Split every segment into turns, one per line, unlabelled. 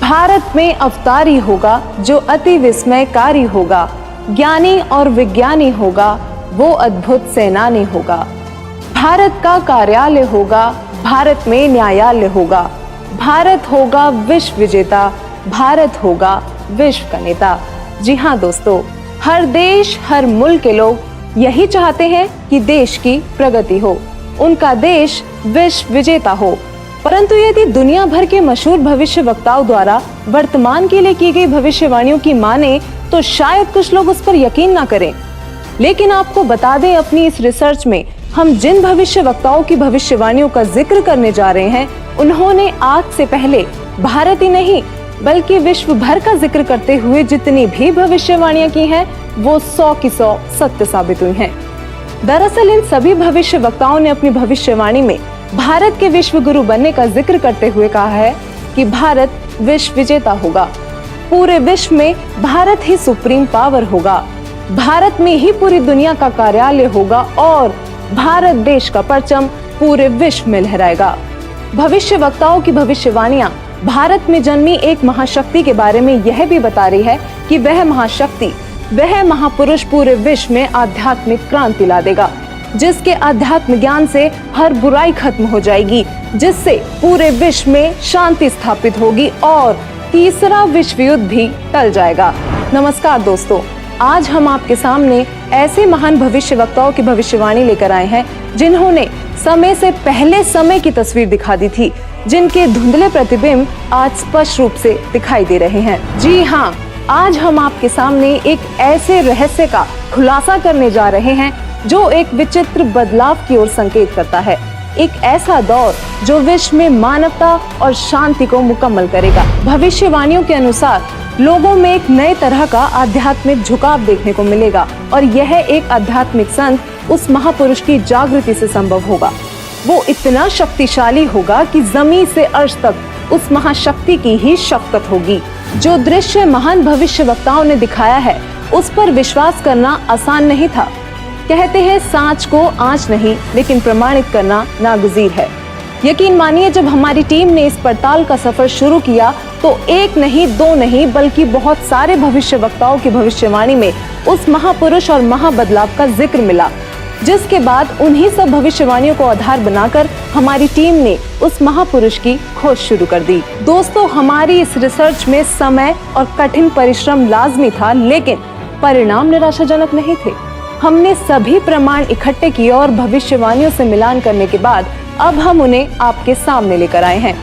भारत में अवतारी होगा जो अति विस्मयकारी होगा, ज्ञानी और विज्ञानी होगा वो अद्भुत सेनानी होगा। भारत का कार्यालय होगा, भारत में न्यायालय होगा, भारत होगा विश्व विजेता, भारत होगा विश्व का नेता। जी हाँ दोस्तों, हर देश हर मुल्क के लोग यही चाहते हैं कि देश की प्रगति हो, उनका देश विश्व विजेता हो। परंतु यदि दुनिया भर के मशहूर भविष्य वक्ताओं द्वारा वर्तमान के लिए की गई भविष्यवाणियों की माने तो शायद कुछ लोग उस पर यकीन ना करें। लेकिन आपको बता दें, अपनी इस रिसर्च में हम जिन भविष्य वक्ताओं की भविष्यवाणियों का जिक्र करने जा रहे हैं, उन्होंने आज से पहले भारत ही नहीं बल्कि विश्व भर का जिक्र करते हुए जितनी भी भविष्यवाणियां की हैं, वो 100 की 100 सत्य साबित हुई हैं। दरअसल इन सभी भविष्य वक्ताओं ने अपनी भविष्यवाणी में भारत के विश्व गुरु बनने का जिक्र करते हुए कहा है कि भारत विश्व विजेता होगा, पूरे विश्व में भारत ही सुप्रीम पावर होगा, भारत में ही पूरी दुनिया का कार्यालय होगा और भारत देश का परचम पूरे विश्व में लहराएगा। भविष्य वक्ताओं की भविष्यवाणियां भारत में जन्मी एक महाशक्ति के बारे में यह भी बता रही है कि वह महाशक्ति, वह महापुरुष पूरे विश्व में आध्यात्मिक क्रांति ला देगा, जिसके आध्यात्म ज्ञान से हर बुराई खत्म हो जाएगी, जिससे पूरे विश्व में शांति स्थापित होगी और तीसरा विश्व युद्ध भी टल जाएगा। नमस्कार दोस्तों, आज हम आपके सामने ऐसे महान भविष्य वक्ताओं की भविष्यवाणी लेकर आए हैं जिन्होंने समय से पहले समय की तस्वीर दिखा दी थी, जिनके धुंधले प्रतिबिंब आज स्पष्ट रूप से दिखाई दे रहे हैं। जी हाँ, आज हम आपके सामने एक ऐसे रहस्य का खुलासा करने जा रहे हैं जो एक विचित्र बदलाव की ओर संकेत करता है, एक ऐसा दौर जो विश्व में मानवता और शांति को मुकम्मल करेगा। भविष्यवाणियों के अनुसार लोगों में एक नए तरह का आध्यात्मिक झुकाव देखने को मिलेगा और यह एक आध्यात्मिक संत उस महापुरुष की जागृति से संभव होगा। वो इतना शक्तिशाली होगा कि जमीन से अर्श तक उस महाशक्ति की ही शक्ति होगी। जो दृश्य महान भविष्य वक्ताओं ने दिखाया है उस पर विश्वास करना आसान नहीं था। कहते हैं सांच को आंच नहीं लेकिन प्रमाणित करना नागुज़ीर है। यकीन मानिए, जब हमारी टीम ने इस पड़ताल का सफर शुरू किया तो एक नहीं दो नहीं बल्कि बहुत सारे भविष्य वक्ताओं की भविष्यवाणी में उस महापुरुष और महाबदलाव का जिक्र मिला, जिसके बाद उन्हीं सब भविष्यवाणियों को आधार बनाकर हमारी टीम ने उस महापुरुष की खोज शुरू कर दी। दोस्तों, हमारी इस रिसर्च में समय और कठिन परिश्रम लाजमी था, लेकिन परिणाम निराशाजनक नहीं थे। हमने सभी प्रमाण इकट्ठे किए और भविष्यवाणियों से मिलान करने के बाद अब हम उन्हें आपके सामने लेकर आए हैं।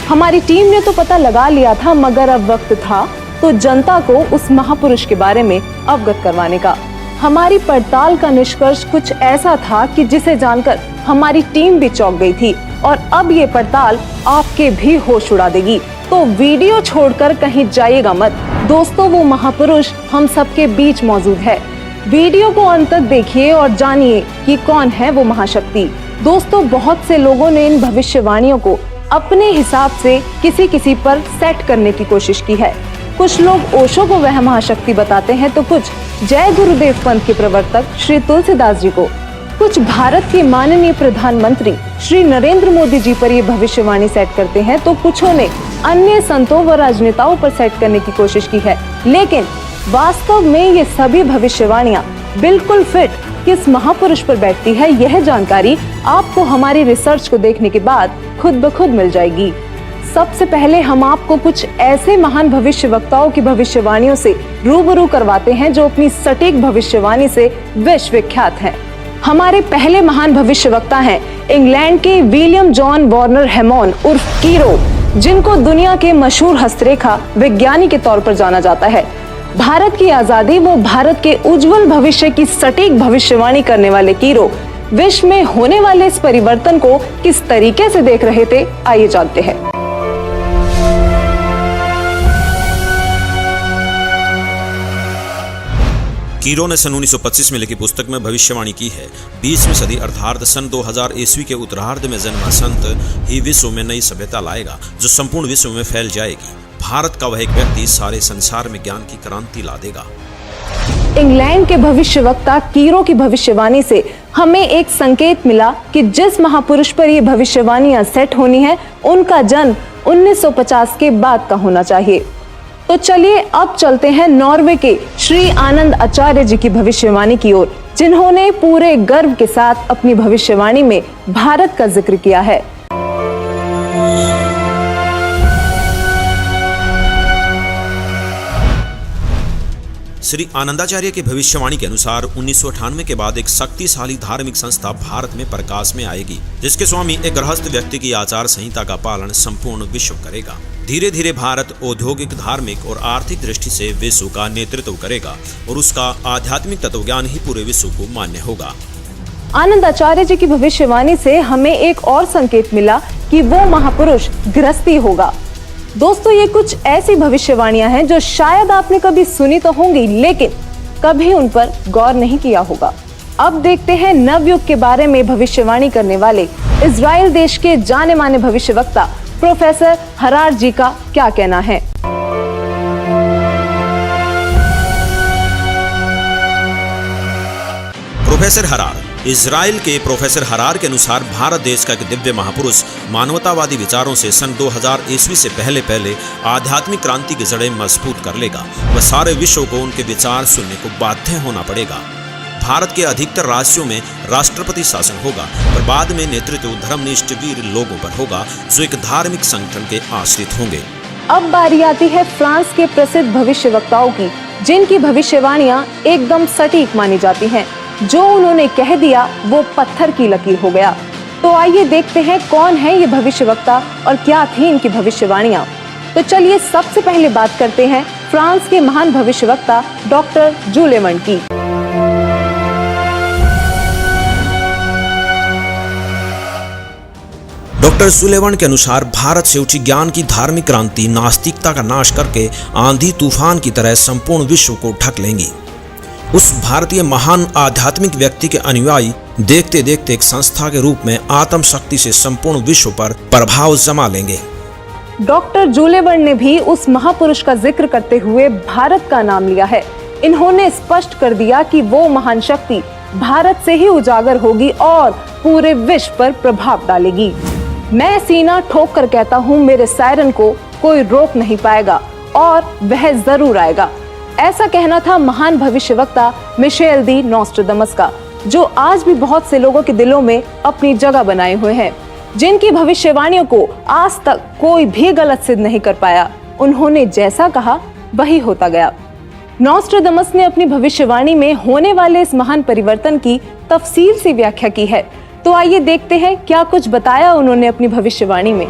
हमारी टीम ने तो पता लगा लिया था, मगर अब वक्त था तो जनता को उस महापुरुष के बारे में अवगत करवाने का। हमारी पड़ताल का निष्कर्ष कुछ ऐसा था कि जिसे जानकर हमारी टीम भी चौंक गई थी और अब ये पड़ताल आपके भी होश उड़ा देगी। तो वीडियो छोड़कर कहीं जाइएगा मत। दोस्तों, वो महापुरुष हम सबके बीच मौजूद है। वीडियो को अंत तक देखिए और जानिए कि कौन है वो महाशक्ति। दोस्तों, बहुत से लोगों ने इन भविष्यवाणियों को अपने हिसाब से किसी पर सेट करने की कोशिश की है। कुछ लोग ओशो को वह महाशक्ति बताते हैं तो कुछ जय गुरुदेव पंथ के प्रवर्तक श्री तुलसीदास जी को, कुछ भारत के माननीय प्रधानमंत्री श्री नरेंद्र मोदी जी पर ये भविष्यवाणी सेट करते हैं तो कुछों ने अन्य संतों व राजनेताओं पर सेट करने की कोशिश की है। लेकिन वास्तव में ये सभी भविष्यवाणियां बिल्कुल फिट किस महापुरुष पर बैठती है, यह जानकारी आपको हमारी रिसर्च को देखने के बाद खुद ब खुद मिल जाएगी। सबसे पहले हम आपको कुछ ऐसे महान भविष्य वक्ताओं की भविष्यवाणियों से रूबरू करवाते हैं जो अपनी सटीक भविष्यवाणी से विश्व विख्यात हैं। हमारे पहले महान भविष्य वक्ता हैं इंग्लैंड के विलियम जॉन वार्नर हैमॉन उर्फ कीरो, जिनको दुनिया के मशहूर हस्तरेखा विज्ञानी के तौर पर जाना जाता है। भारत की आजादी व भारत के उज्जवल भविष्य की सटीक भविष्यवाणी करने वाले कीरो विश्व में होने वाले इस परिवर्तन को किस तरीके से देख रहे थे, आइए जानते हैं।
कीरो ने सन 1925 में लिखी पुस्तक में भविष्यवाणी की है 20वीं सदी अर्थात सन 2000 ईस्वी के उत्तरार्ध में जन्मा संत ही विश्व में नई सभ्यता लाएगा जो संपूर्ण विश्व में फैल जाएगी। भारत का वह एक व्यक्ति सारे संसार में ज्ञान की क्रांति ला देगा।
इंग्लैंड के भविष्यवक्ता कीरो की भविष्यवाणी से हमें एक संकेत मिला कि जिस महापुरुष पर ये भविष्यवाणियां सेट होनी है उनका जन्म 1950 के बाद का होना चाहिए। तो चलिए अब चलते हैं नॉर्वे के श्री आनंद आचार्य जी की भविष्यवाणी की ओर, जिन्होंने पूरे गर्व के साथ अपनी भविष्यवाणी में भारत का जिक्र किया है।
श्री आनंदाचार्य की भविष्यवाणी के अनुसार 1998 के बाद एक शक्तिशाली धार्मिक संस्था भारत में प्रकाश में आएगी, जिसके स्वामी एक गृहस्थ व्यक्ति की आचार संहिता का पालन संपूर्ण विश्व करेगा। धीरे धीरे भारत औद्योगिक, धार्मिक और आर्थिक दृष्टि से विश्व का नेतृत्व करेगा और उसका आध्यात्मिक तत्वज्ञान ही पूरे विश्व को मान्य होगा।
आनंद आचार्य जी की भविष्यवाणी से हमें एक और संकेत मिला कि वो महापुरुष गृहस्थी होगा। दोस्तों, ये कुछ ऐसी भविष्यवाणियां हैं जो शायद आपने कभी सुनी तो होंगी, लेकिन कभी उन पर गौर नहीं किया होगा। अब देखते हैं नवयुग के बारे में भविष्यवाणी करने वाले इजराइल देश के जाने माने भविष्यवक्ता प्रोफेसर हरार जी का क्या कहना है।
प्रोफेसर हरार। इजराइल के प्रोफेसर हरार के अनुसार भारत देश का एक दिव्य महापुरुष मानवतावादी विचारों से सन 2000 ईस्वी से पहले आध्यात्मिक क्रांति की जड़ें मजबूत कर लेगा। वह सारे विश्व को उनके विचार सुनने को बाध्य होना पड़ेगा। भारत के अधिकतर राज्यों में राष्ट्रपति शासन होगा, पर बाद में नेतृत्व धर्मनिष्ठ वीर लोगों पर होगा जो एक धार्मिक संगठन के आश्रित होंगे।
अब बारी आती है फ्रांस के प्रसिद्ध भविष्यवक्ताओं की, जिनकी भविष्यवाणियां एकदम सटीक मानी जाती हैं। जो उन्होंने कह दिया वो पत्थर की लकीर हो गया। तो आइए देखते हैं कौन है ये भविष्यवक्ता और क्या थी इनकी भविष्यवाणियां। तो चलिए सबसे पहले बात करते हैं फ्रांस के महान भविष्यवक्ता डॉक्टर जूले वर्न की।
डॉक्टर जूले वर्न के अनुसार भारत से उठी ज्ञान की धार्मिक क्रांति नास्तिकता का नाश करके आंधी तूफान की तरह संपूर्ण विश्व को ढक लेंगी। उस भारतीय महान आध्यात्मिक व्यक्ति के अनुयायी देखते देखते एक संस्था के रूप में आत्म शक्ति से संपूर्ण विश्व पर प्रभाव जमा लेंगे।
डॉक्टर जूले वर्न ने भी उस महापुरुष का जिक्र करते हुए भारत का नाम लिया है। इन्होंने स्पष्ट कर दिया कि वो महान शक्ति भारत से ही उजागर होगी और पूरे विश्व पर प्रभाव डालेगी। मैं सीना ठोक कर कहता हूँ, मेरे सायरन को कोई रोक नहीं पाएगा और वह जरूर आएगा। ऐसा कहना था महान भविष्यवक्ता मिशेल दी नॉस्ट्राडामस का, जो आज भी बहुत से लोगों के दिलों में अपनी जगह बनाए हुए हैं, जिनकी भविष्यवाणियों को आज तक कोई भी गलत सिद्ध नहीं कर पाया। उन्होंने जैसा कहा वही होता गया। नॉस्ट्राडामस ने अपनी भविष्यवाणी में होने वाले इस महान परिवर्तन की तफसील से व्याख्या की है। तो आइए देखते हैं क्या कुछ बताया उन्होंने अपनी भविष्यवाणी में।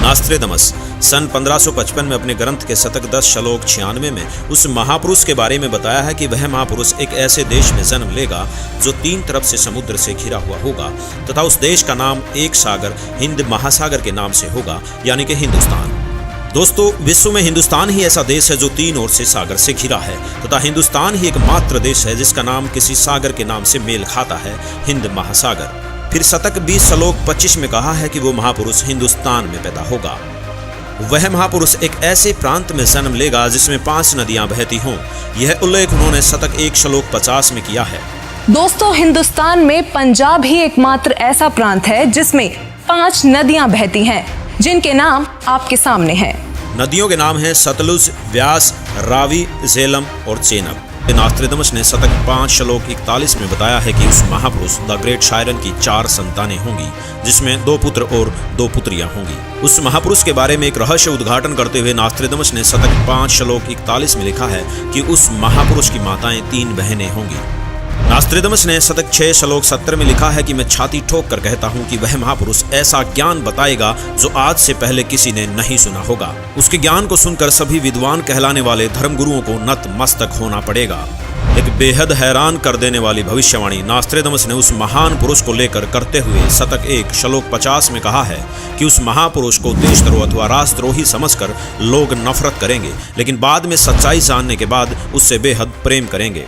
नॉस्ट्राडामस सन 1555 में अपने ग्रंथ के शतक 10 श्लोक 96 में उस महापुरुष के बारे में बताया है कि वह महापुरुष एक ऐसे देश में जन्म लेगा जो 3 तरफ से समुद्र से घिरा हुआ होगा तथा उस देश का नाम एक सागर हिंद महासागर के नाम से होगा, यानी कि हिंदुस्तान। दोस्तों, विश्व में हिंदुस्तान ही ऐसा देश है जो 3 ओर से सागर से घिरा है तथा हिंदुस्तान ही एकमात्र देश है जिसका नाम किसी सागर के नाम से मेल खाता है, हिंद महासागर। फिर शतक 20 श्लोक 25 में कहा है कि वो महापुरुष हिंदुस्तान में पैदा होगा। वह महापुरुष एक ऐसे प्रांत में जन्म लेगा जिसमें 5 नदियां बहती हों। यह उल्लेख उन्होंने शतक 1 श्लोक 50 में किया है।
दोस्तों, हिंदुस्तान में पंजाब ही एकमात्र ऐसा प्रांत है जिसमें 5 नदियां बहती हैं, जिनके नाम आपके सामने हैं।
नदियों के नाम हैं सतलुज, व्यास, रावी, झेलम और चेनाब। नॉस्ट्राडामस ने शतक 5 श्लोक 41 में बताया है कि उस महापुरुष द ग्रेट शायरन की 4 संतानें होंगी, जिसमें 2 पुत्र और 2 पुत्रियां होंगी। उस महापुरुष के बारे में एक रहस्य उद्घाटन करते हुए नॉस्ट्राडामस ने शतक 5 श्लोक 41 में लिखा है कि उस महापुरुष की माताएं 3 बहनें होंगी। नॉस्ट्राडामस ने शतक 6 श्लोक 70 में लिखा है कि मैं छाती ठोक कर कहता हूँ कि वह महापुरुष ऐसा ज्ञान बताएगा जो आज से पहले किसी ने नहीं सुना होगा। उसके ज्ञान को सुनकर सभी विद्वान कहलाने वाले धर्मगुरुओं को नतमस्तक होना पड़ेगा। एक बेहद हैरान कर देने वाली भविष्यवाणी नॉस्ट्राडामस ने उस महान पुरुष को लेकर करते हुए शतक 1 श्लोक 50 में कहा है कि उस महापुरुष को देशद्रोह अथवा राष्ट्रद्रोही समझकर लोग नफरत करेंगे, लेकिन बाद में सच्चाई जानने के बाद उससे बेहद प्रेम करेंगे।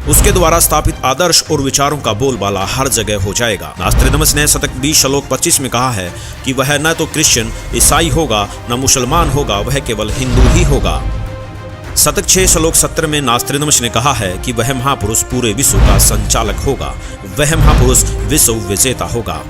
उसके द्वारा स्थापित आदर्श और विचारों का बोलबाला हर जगह हो जाएगा। नॉस्ट्राडामस ने शतक 20 श्लोक 25 में कहा है कि वह न तो क्रिश्चियन ईसाई होगा न मुसलमान होगा, वह केवल हिंदू ही होगा। शतक 6 श्लोक 17 में नास्त्रोदामस ने कहा है कि वह महापुरुष पूरे विश्व का संचालक होगा, वह महापुरुष विश्व विजेता होगा।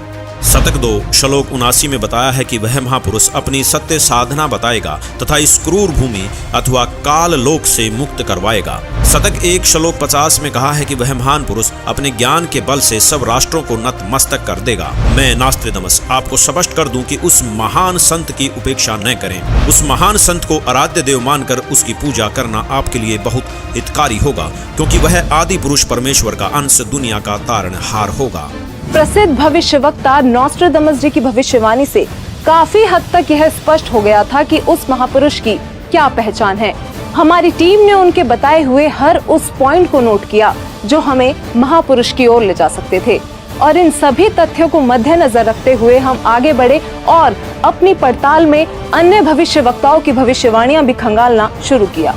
शतक 2 श्लोक 79 में बताया है कि वह महापुरुष अपनी सत्य साधना बताएगा तथा इस क्रूर भूमि अथवा काल लोक से मुक्त करवाएगा। शतक 1 श्लोक 50 में कहा है कि वह महान पुरुष अपने ज्ञान के बल से सब राष्ट्रों को नतमस्तक कर देगा। मैं नास्त्रोदामस आपको स्पष्ट कर दूं कि उस महान संत की उपेक्षा न करें। उस महान संत को आराध्य देव मानकर उसकी पूजा करना आपके लिए बहुत हितकारी होगा, क्योंकि वह आदि पुरुष परमेश्वर का अंश दुनिया का तारणहार होगा।
प्रसिद्ध भविष्यवक्ता नॉस्ट्राडामस जी की भविष्यवाणी से काफी हद तक यह स्पष्ट हो गया था कि उस महापुरुष की क्या पहचान है। हमारी टीम ने उनके बताए हुए हर उस पॉइंट को नोट किया जो हमें महापुरुष की ओर ले जा सकते थे, और इन सभी तथ्यों को मद्देनजर रखते हुए हम आगे बढ़े और अपनी पड़ताल में अन्य भविष्यवक्ताओं की भविष्यवाणियां भी खंगालना शुरू किया।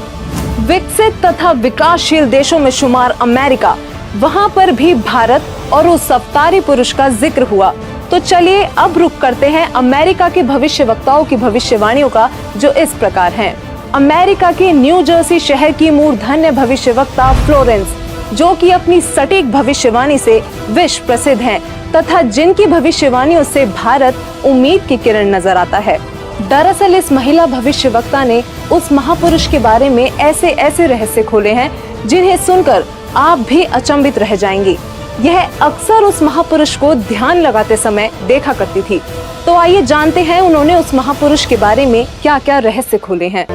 विकसित तथा विकासशील देशों में शुमार अमेरिका, वहां पर भी भारत और उस अवतारी पुरुष का जिक्र हुआ। तो चलिए अब रुक करते हैं अमेरिका के भविष्यवक्ताओं की भविष्यवाणियों का, जो इस प्रकार हैं। अमेरिका के न्यू जर्सी शहर की मूर्धन्य भविष्यवक्ता फ्लोरेंस, जो कि अपनी सटीक भविष्यवाणी से विश्व प्रसिद्ध हैं तथा जिनकी भविष्यवाणियों से भारत उम्मीद की किरण नजर आता है। दरअसल इस महिला भविष्यवक्ता ने उस महापुरुष के बारे में ऐसे ऐसे रहस्य खोले हैं जिन्हें सुनकर आप भी अचंभित रह जाएंगी। यह अक्सर उस महापुरुष को ध्यान लगाते समय देखा करती थी। तो आइए जानते हैं उन्होंने उस महापुरुष के बारे में क्या क्या रहस्य खोले हैं।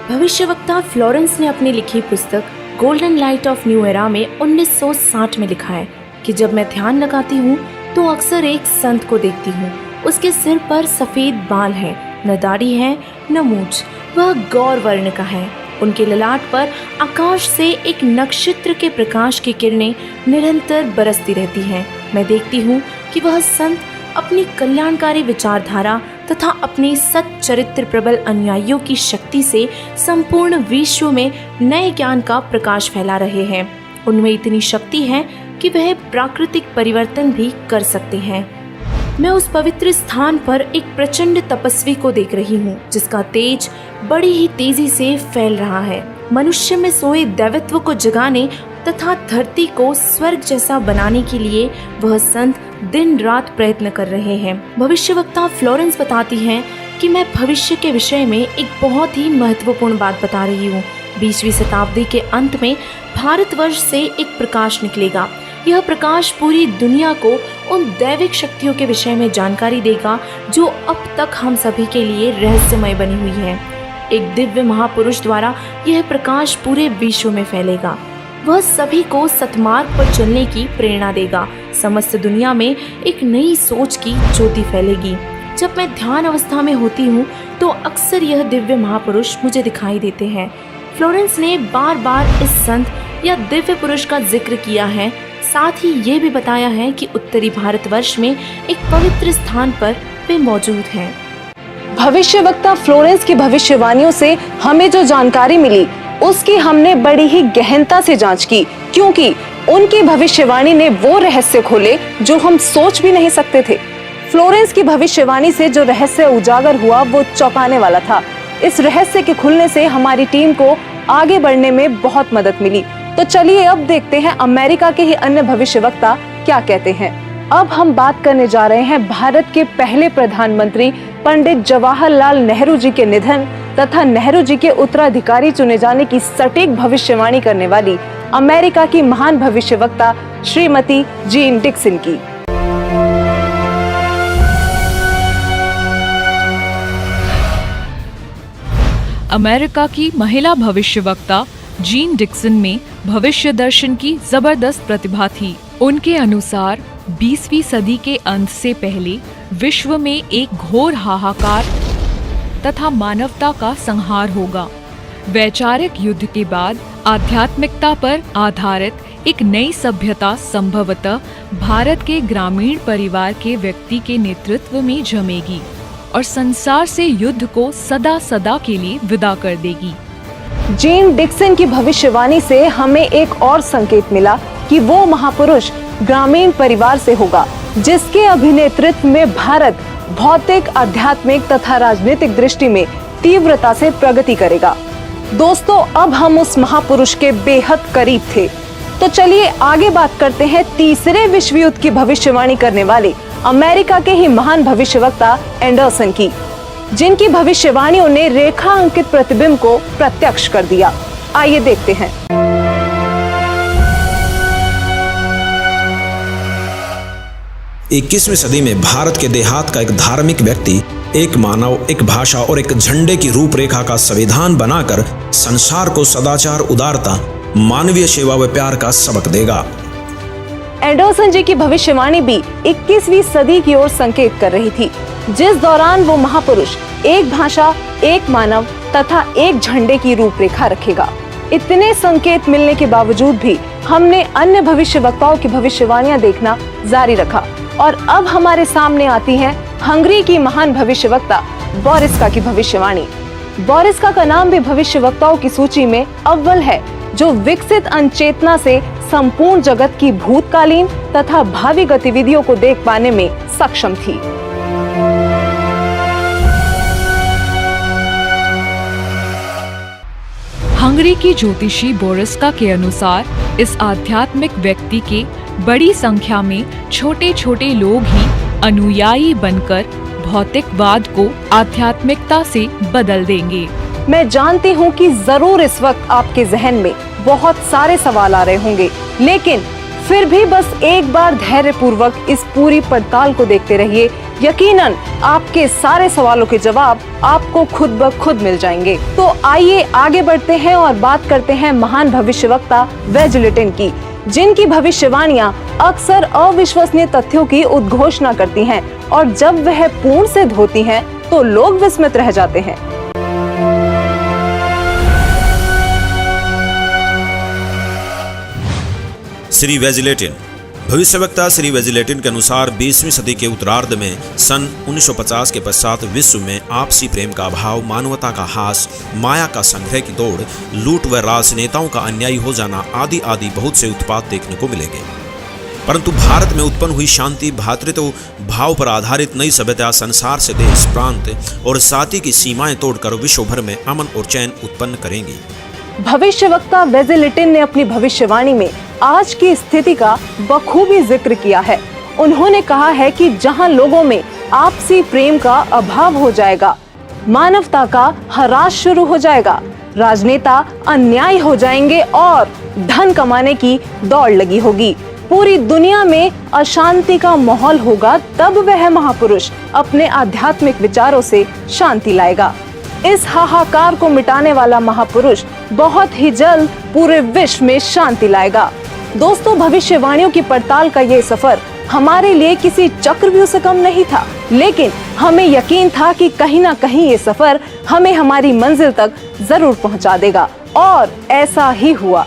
भविष्यवक्ता फ्लोरेंस ने अपनी लिखी पुस्तक golden light of new era में 1960 में लिखा है कि जब मैं ध्यान लगाती हूँ तो अक्सर एक संत को देखती हूँ। उसके सिर पर सफेद बाल हैं, न दाढ़ी है न मूंछ, वह गौर वर्ण का है। उनके ललाट पर आकाश से एक नक्षत्र के प्रकाश की किरणें निरंतर बरसती रहती हैं। मैं देखती हूँ कि वह संत अपनी कल्याणकारी विचारधारा तथा अपने सच्चरित्र प्रबल अनुयायियों की शक्ति से संपूर्ण विश्व में नए ज्ञान का प्रकाश फैला रहे हैं। उनमें इतनी शक्ति है कि वह प्राकृतिक परिवर्तन भी कर सकते हैं। मैं उस पवित्र स्थान पर एक प्रचंड तपस्वी को देख रही हूँ, जिसका तेज बड़ी ही तेजी से फैल रहा है। मनुष्य में सोए दैवत्व को जगाने तथा धरती को स्वर्ग जैसा बनाने के लिए वह संत दिन रात प्रयत्न कर रहे हैं। भविष्यवक्ता फ्लोरेंस बताती हैं कि मैं भविष्य के विषय में एक बहुत ही महत्वपूर्ण बात बता रही हूँ। 20वीं शताब्दी के अंत में भारतवर्ष से एक प्रकाश निकलेगा। यह प्रकाश पूरी दुनिया को उन दैविक शक्तियों के विषय में जानकारी देगा जो अब तक हम सभी के लिए रहस्यमय बनी हुई है। एक दिव्य महापुरुष द्वारा यह प्रकाश पूरे विश्व में फैलेगा। वह सभी को सतमार्ग पर चलने की प्रेरणा देगा। समस्त दुनिया में एक नई सोच की ज्योति फैलेगी। जब मैं ध्यान अवस्था में होती हूँ तो अक्सर यह दिव्य महापुरुष मुझे दिखाई देते हैं। फ्लोरेंस ने बार बार इस संत या दिव्य पुरुष का जिक्र किया है। साथ ही ये भी बताया है कि उत्तरी भारतवर्ष में एक पवित्र स्थान पर वे मौजूद हैं।
भविष्यवक्ता फ्लोरेंस की भविष्यवाणियों से हमें जो जानकारी मिली उसकी हमने बड़ी ही गहनता से जांच की, क्योंकि उनकी भविष्यवाणी ने वो रहस्य खोले जो हम सोच भी नहीं सकते थे। फ्लोरेंस की भविष्यवाणी से जो रहस्य उजागर हुआ वो चौंकाने वाला था। इस रहस्य के खुलने से हमारी टीम को आगे बढ़ने में बहुत मदद मिली। तो चलिए अब देखते हैं अमेरिका के ही अन्य भविष्यवक्ता क्या कहते हैं। अब हम बात करने जा रहे हैं भारत के पहले प्रधानमंत्री पंडित जवाहरलाल नेहरू जी के निधन तथा नेहरू जी के उत्तराधिकारी चुने जाने की सटीक भविष्यवाणी करने वाली अमेरिका की महान भविष्यवक्ता श्रीमती जीन डिक्सन की।
अमेरिका की महिला भविष्यवक्ता जीन डिक्सन में भविष्य दर्शन की जबरदस्त प्रतिभा थी। उनके अनुसार 20वीं सदी के अंत से पहले विश्व में एक घोर हाहाकार तथा मानवता का संहार होगा। वैचारिक युद्ध के बाद आध्यात्मिकता पर आधारित एक नई सभ्यता संभवतः भारत के ग्रामीण परिवार के व्यक्ति के नेतृत्व में जमेगी और संसार से युद्ध को सदा सदा के लिए विदा कर देगी।
जीन डिक्सन की भविष्यवाणी से हमें एक और संकेत मिला कि वो महापुरुष ग्रामीण परिवार से होगा जिसके अभिनेतृत्व में भारत भौतिक, आध्यात्मिक तथा राजनीतिक दृष्टि में तीव्रता से प्रगति करेगा। दोस्तों, अब हम उस महापुरुष के बेहद करीब थे, तो चलिए आगे बात करते हैं तीसरे विश्व युद्ध की भविष्यवाणी करने वाले अमेरिका के ही महान भविष्यवक्ता एंडरसन की, जिनकी भविष्यवाणियों ने रेखा अंकित प्रतिबिंब को प्रत्यक्ष कर दिया। आइए देखते हैं।
21वीं सदी में भारत के देहात का एक धार्मिक व्यक्ति एक मानव, एक भाषा और एक झंडे की रूपरेखा का संविधान बनाकर संसार को सदाचार, उदारता, मानवीय सेवा व प्यार का सबक देगा।
एंडरसन जी की भविष्यवाणी भी 21वीं सदी की ओर संकेत कर रही थी, जिस दौरान वो महापुरुष एक भाषा, एक मानव तथा एक झंडे की रूपरेखा रखेगा। इतने संकेत मिलने के बावजूद भी हमने अन्य भविष्यवक्ताओं की भविष्यवाणियां देखना जारी रखा और अब हमारे सामने आती है हंगरी की महान भविष्यवक्ता बोरिस्का की भविष्यवाणी। बोरिस्का का नाम भी भविष्यवक्ताओं की सूची में अव्वल है, जो विकसित अनचेतना से संपूर्ण जगत की भूतकालीन तथा भावी गतिविधियों को देख पाने में सक्षम थी।
हंगरी की ज्योतिषी बोरिस्का के अनुसार इस आध्यात्मिक व्यक्ति के बड़ी संख्या में छोटे छोटे लोग ही अनुयायी बनकर भौतिकवाद को आध्यात्मिकता से बदल देंगे।
मैं जानती हूँ कि जरूर इस वक्त आपके जहन में बहुत सारे सवाल आ रहे होंगे, लेकिन फिर भी बस एक बार धैर्य पूर्वक इस पूरी पड़ताल को देखते रहिए। यकीनन आपके सारे सवालों के जवाब आपको खुद ब खुद मिल जाएंगे। तो आइए आगे बढ़ते हैं और बात करते हैं महान भविष्यवक्ता वेजलेटिन की, जिनकी भविष्यवाणियां अक्सर अविश्वसनीय तथ्यों की उद्घोषणा करती हैं और जब वह पूर्ण सिद्ध होती हैं तो लोग विस्मित रह जाते हैं।
श्री वेजलेटिन। भविष्यवक्ता श्री वेजलेटिन के अनुसार 20वीं सदी के उत्तरार्ध में सन 1950 के पश्चात विश्व में आपसी प्रेम का अभाव, मानवता का हास, माया का संग्रह की दौड़, लूट व राजनेताओं का अन्यायी हो जाना आदि आदि बहुत से उत्पात देखने को मिलेंगे। परंतु भारत में उत्पन्न हुई शांति, भ्रातृत्व भाव पर आधारित नई सभ्यता संसार से देश, प्रांत और जाति की सीमाएं तोड़कर विश्व भर में अमन और चैन उत्पन्न करेंगी।
भविष्यवक्ता वेजलेटिन ने अपनी भविष्यवाणी में आज की स्थिति का बखूबी जिक्र किया है। उन्होंने कहा है कि जहां लोगों में आपसी प्रेम का अभाव हो जाएगा, मानवता का ह्रास शुरू हो जाएगा, राजनेता अन्यायी हो जाएंगे और धन कमाने की दौड़ लगी होगी, पूरी दुनिया में अशांति का माहौल होगा, तब वह महापुरुष अपने आध्यात्मिक विचारों से शांति लाएगा। इस हाहाकार को मिटाने वाला महापुरुष बहुत ही जल्द पूरे विश्व में शांति लाएगा। दोस्तों, भविष्यवाणियों की पड़ताल का ये सफर हमारे लिए किसी चक्रव्यूह से कम नहीं था, लेकिन हमें यकीन था कि कहीं ना कहीं ये सफर हमें हमारी मंजिल तक जरूर पहुंचा देगा और ऐसा ही हुआ।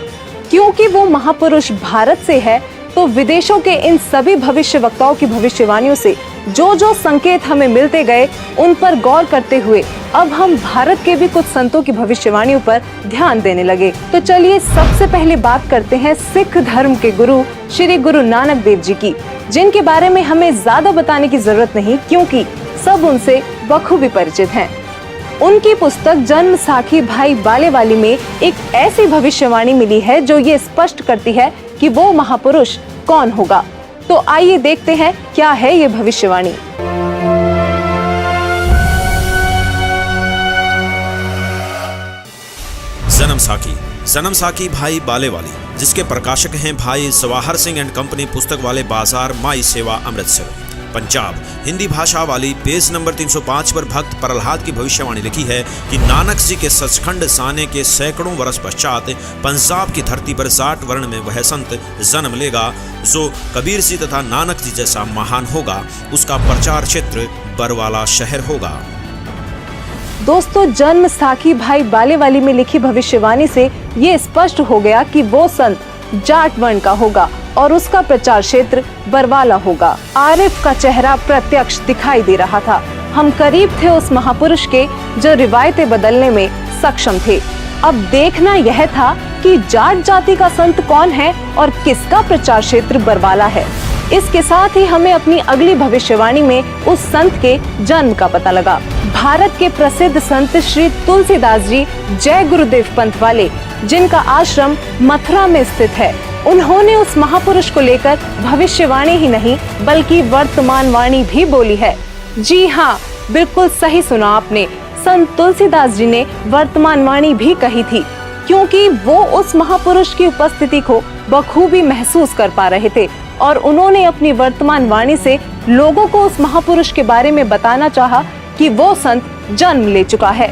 क्योंकि वो महापुरुष भारत से है, तो विदेशों के इन सभी भविष्यवक्ताओं की भविष्यवाणियों से जो जो संकेत हमें मिलते गए, उन पर गौर करते हुए अब हम भारत के भी कुछ संतों की भविष्यवाणियों पर ध्यान देने लगे। तो चलिए सबसे पहले बात करते हैं सिख धर्म के गुरु श्री गुरु नानक देव जी की, जिनके बारे में हमें ज्यादा बताने की जरूरत नहीं, क्योंकि सब उनसे बखूबी परिचित हैं। उनकी पुस्तक जन्म साखी भाई बालेवाली में एक ऐसी भविष्यवाणी मिली है जो ये स्पष्ट करती है कि वो महापुरुष कौन होगा। तो आइए देखते हैं क्या है ये भविष्यवाणी।
जन्म साखी भाई बालेवाली, जिसके प्रकाशक हैं भाई सवाहर सिंह एंड कंपनी, पुस्तक वाले बाजार, माई सेवा, अमृतसर, पंजाब। हिंदी भाषा वाली। पेज नंबर 305 पर भक्त प्रहलाद की भविष्यवाणी लिखी है कि नानक जी के सचखंड साने के सैकड़ों वर्ष पश्चात पंजाब की धरती पर 60 वर्ण में वह संत जन्म लेगा जो कबीर जी तथा नानक जी जैसा महान होगा। उसका प्रचार क्षेत्र बरवाला शहर होगा।
दोस्तों, जन्म साखी भाई बालेवाली में लिखी भविष्यवाणी से ये स्पष्ट हो गया कि वो संत जाट वर्ण का होगा और उसका प्रचार क्षेत्र बरवाला होगा। आरिफ का चेहरा प्रत्यक्ष दिखाई दे रहा था। हम करीब थे उस महापुरुष के जो रिवायतें बदलने में सक्षम थे। अब देखना यह था कि जाट जाति का संत कौन है और किसका प्रचार क्षेत्र बरवाला है। इसके साथ ही हमें अपनी अगली भविष्यवाणी में उस संत के जन्म का पता लगा। भारत के प्रसिद्ध संत श्री तुलसीदास जी जय गुरुदेव पंथ वाले, जिनका आश्रम मथुरा में स्थित है, उन्होंने उस महापुरुष को लेकर भविष्यवाणी ही नहीं बल्कि वर्तमान वाणी भी बोली है। जी हाँ, बिल्कुल सही सुना आपने। संत तुलसीदास जी ने वर्तमान वाणी भी कही थी, क्योंकि वो उस महापुरुष की उपस्थिति को बखूबी महसूस कर पा रहे थे और उन्होंने अपनी वर्तमान वाणी से लोगों को उस महापुरुष के बारे में बताना चाहा कि वो संत जन्म ले चुका है।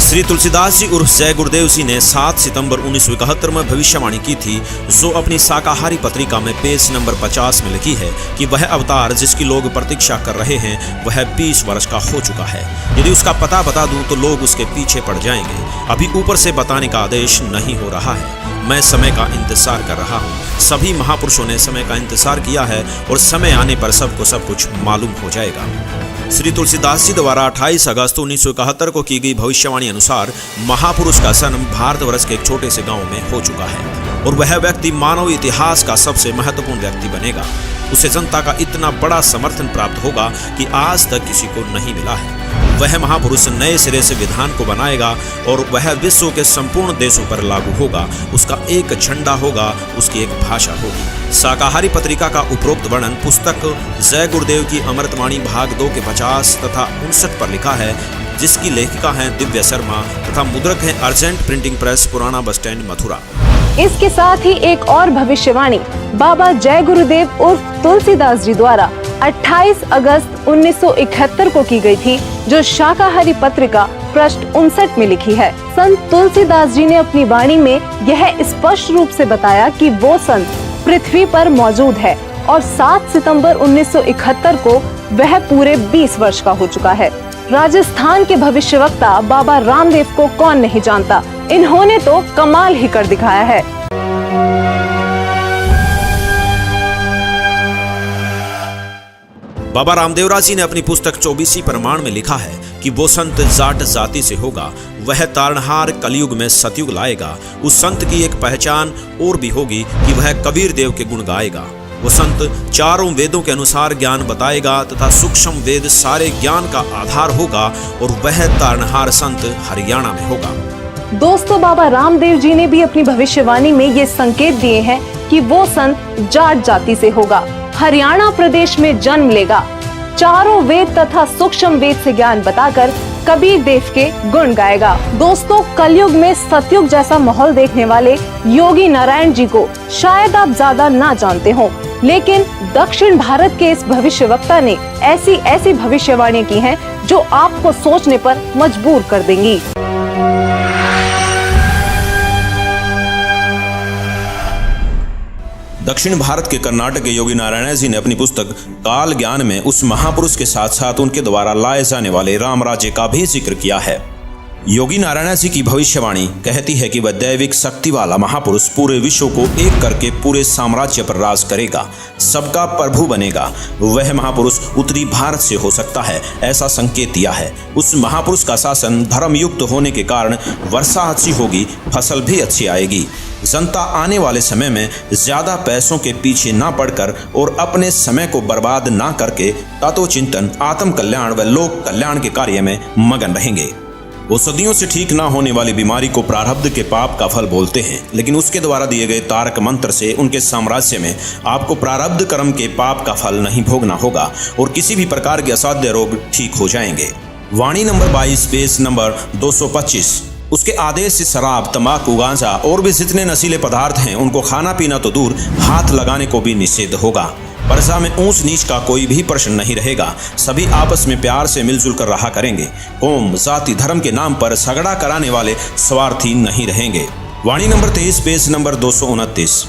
श्री तुलसीदास जी उर्फ जय गुरुदेव जी ने 7 सितंबर 1971 में भविष्यवाणी की थी, जो अपनी शाकाहारी पत्रिका में पेज नंबर 50 में लिखी है कि वह अवतार जिसकी लोग प्रतीक्षा कर रहे हैं वह 20 वर्ष का हो चुका है। यदि उसका पता बता दूं तो लोग उसके पीछे पड़ जाएंगे। अभी ऊपर से बताने का आदेश नहीं हो रहा है। मैं समय का इंतजार कर रहा हूँ। सभी महापुरुषों ने समय का इंतजार किया है और समय आने पर सबको सब कुछ मालूम हो जाएगा। श्री तुलसीदास जी द्वारा 28 अगस्त 1971 को की गई भविष्यवाणी अनुसार महापुरुष का जन्म भारतवर्ष के एक छोटे से गांव में हो चुका है और वह व्यक्ति मानव इतिहास का सबसे महत्वपूर्ण व्यक्ति बनेगा। उसे जनता का इतना बड़ा समर्थन प्राप्त होगा कि आज तक किसी को नहीं मिला है। वह महापुरुष नए सिरे से विधान को बनाएगा और वह विश्व के संपूर्ण देशों पर लागू होगा। उसका एक झंडा होगा, उसकी एक भाषा होगी। शाकाहारी पत्रिका का उपरोक्त वर्णन पुस्तक जय गुरुदेव की अमृतवाणी भाग 2 के 50 तथा 59 पर लिखा है, जिसकी लेखिका हैं दिव्या शर्मा तथा मुद्रक हैं अर्जेंट प्रिंटिंग प्रेस, पुराना बस स्टैंड, मथुरा।
इसके साथ ही एक और भविष्यवाणी बाबा जय गुरुदेव उर्फ तुलसीदास जी द्वारा 28 अगस्त 1971 को की गई थी, जो शाकाहारी पत्रिका पृष्ठ 59 में लिखी है। संत तुलसीदास जी ने अपनी वाणी में यह स्पष्ट रूप से बताया कि वो संत पृथ्वी पर मौजूद है और 7 सितंबर 1971 को वह पूरे 20 वर्ष का हो चुका है। राजस्थान के भविष्यवक्ता बाबा रामदेव को कौन नहीं जानता, इन्होंने तो कमाल ही कर दिखाया है।
बाबा रामदेवराज जी ने अपनी पुस्तक 24 प्रमाण में लिखा है कि वो संत जाट जाति से होगा, वह तारणहार कलयुग में सतयुग लाएगा। उस संत की एक पहचान और भी होगी कि वह कबीर देव के गुण गाएगा। वो संत चारों वेदों के अनुसार ज्ञान बताएगा तथा सूक्ष्म वेद सारे ज्ञान का आधार होगा और वह तारणहार संत हरियाणा में होगा।
दोस्तों, बाबा रामदेव जी ने भी अपनी भविष्यवाणी में ये संकेत दिए हैं कि वो संत जाट जाति से होगा, हरियाणा प्रदेश में जन्म लेगा, चारों वेद तथा सूक्ष्म वेद से ज्ञान बताकर कबीर देव के गुण गाएगा। दोस्तों, कलयुग में सतयुग जैसा माहौल देखने वाले योगी नारायण जी को शायद आप ज्यादा ना जानते हो, लेकिन दक्षिण भारत के इस भविष्यवक्ता ने ऐसी भविष्यवाणी की हैं जो आपको सोचने पर मजबूर कर देंगी।
दक्षिण भारत के कर्नाटक के योगी नारायण जी ने अपनी पुस्तक काल ज्ञान में उस महापुरुष के साथ साथ उनके द्वारा लाए जाने वाले राम राज्य का भी जिक्र किया है। योगी नारायण जी की भविष्यवाणी कहती है कि वह दैविक शक्ति वाला महापुरुष पूरे विश्व को एक करके पूरे साम्राज्य पर राज करेगा, सबका प्रभु बनेगा। वह महापुरुष उत्तरी भारत से हो सकता है, ऐसा संकेत दिया है। उस महापुरुष का शासन धर्मयुक्त होने के कारण वर्षा अच्छी होगी, फसल भी अच्छी आएगी। जनता आने वाले समय में ज्यादा पैसों के पीछे ना पड़कर और अपने समय को बर्बाद ना करके तत्वचिंतन, आत्म कल्याण व लोक कल्याण के कार्य में मगन रहेंगे। वो सदियों से ठीक ना होने वाली बीमारी को प्रारब्ध के पाप का फल बोलते हैं, लेकिन उसके द्वारा दिए गए तारक मंत्र से उनके साम्राज्य में आपको प्रारब्ध कर्म के पाप का फल नहीं भोगना होगा और किसी भी प्रकार के असाध्य रोग ठीक हो जाएंगे। वाणी नंबर 22 पेज नंबर 225। उसके आदेश से शराब, तंबाकू, गांजा और भी जितने नशीले पदार्थ हैं उनको खाना पीना तो दूर, हाथ लगाने को भी निषेध होगा। प्रजा में ऊंच नीच का कोई भी प्रश्न नहीं रहेगा। सभी आपस में प्यार से मिलजुल कर रहा करेंगे। कौम, जाति, धर्म के नाम पर झगड़ा कराने वाले स्वार्थी नहीं रहेंगे। वाणी नंबर 23 पेज नंबर 229।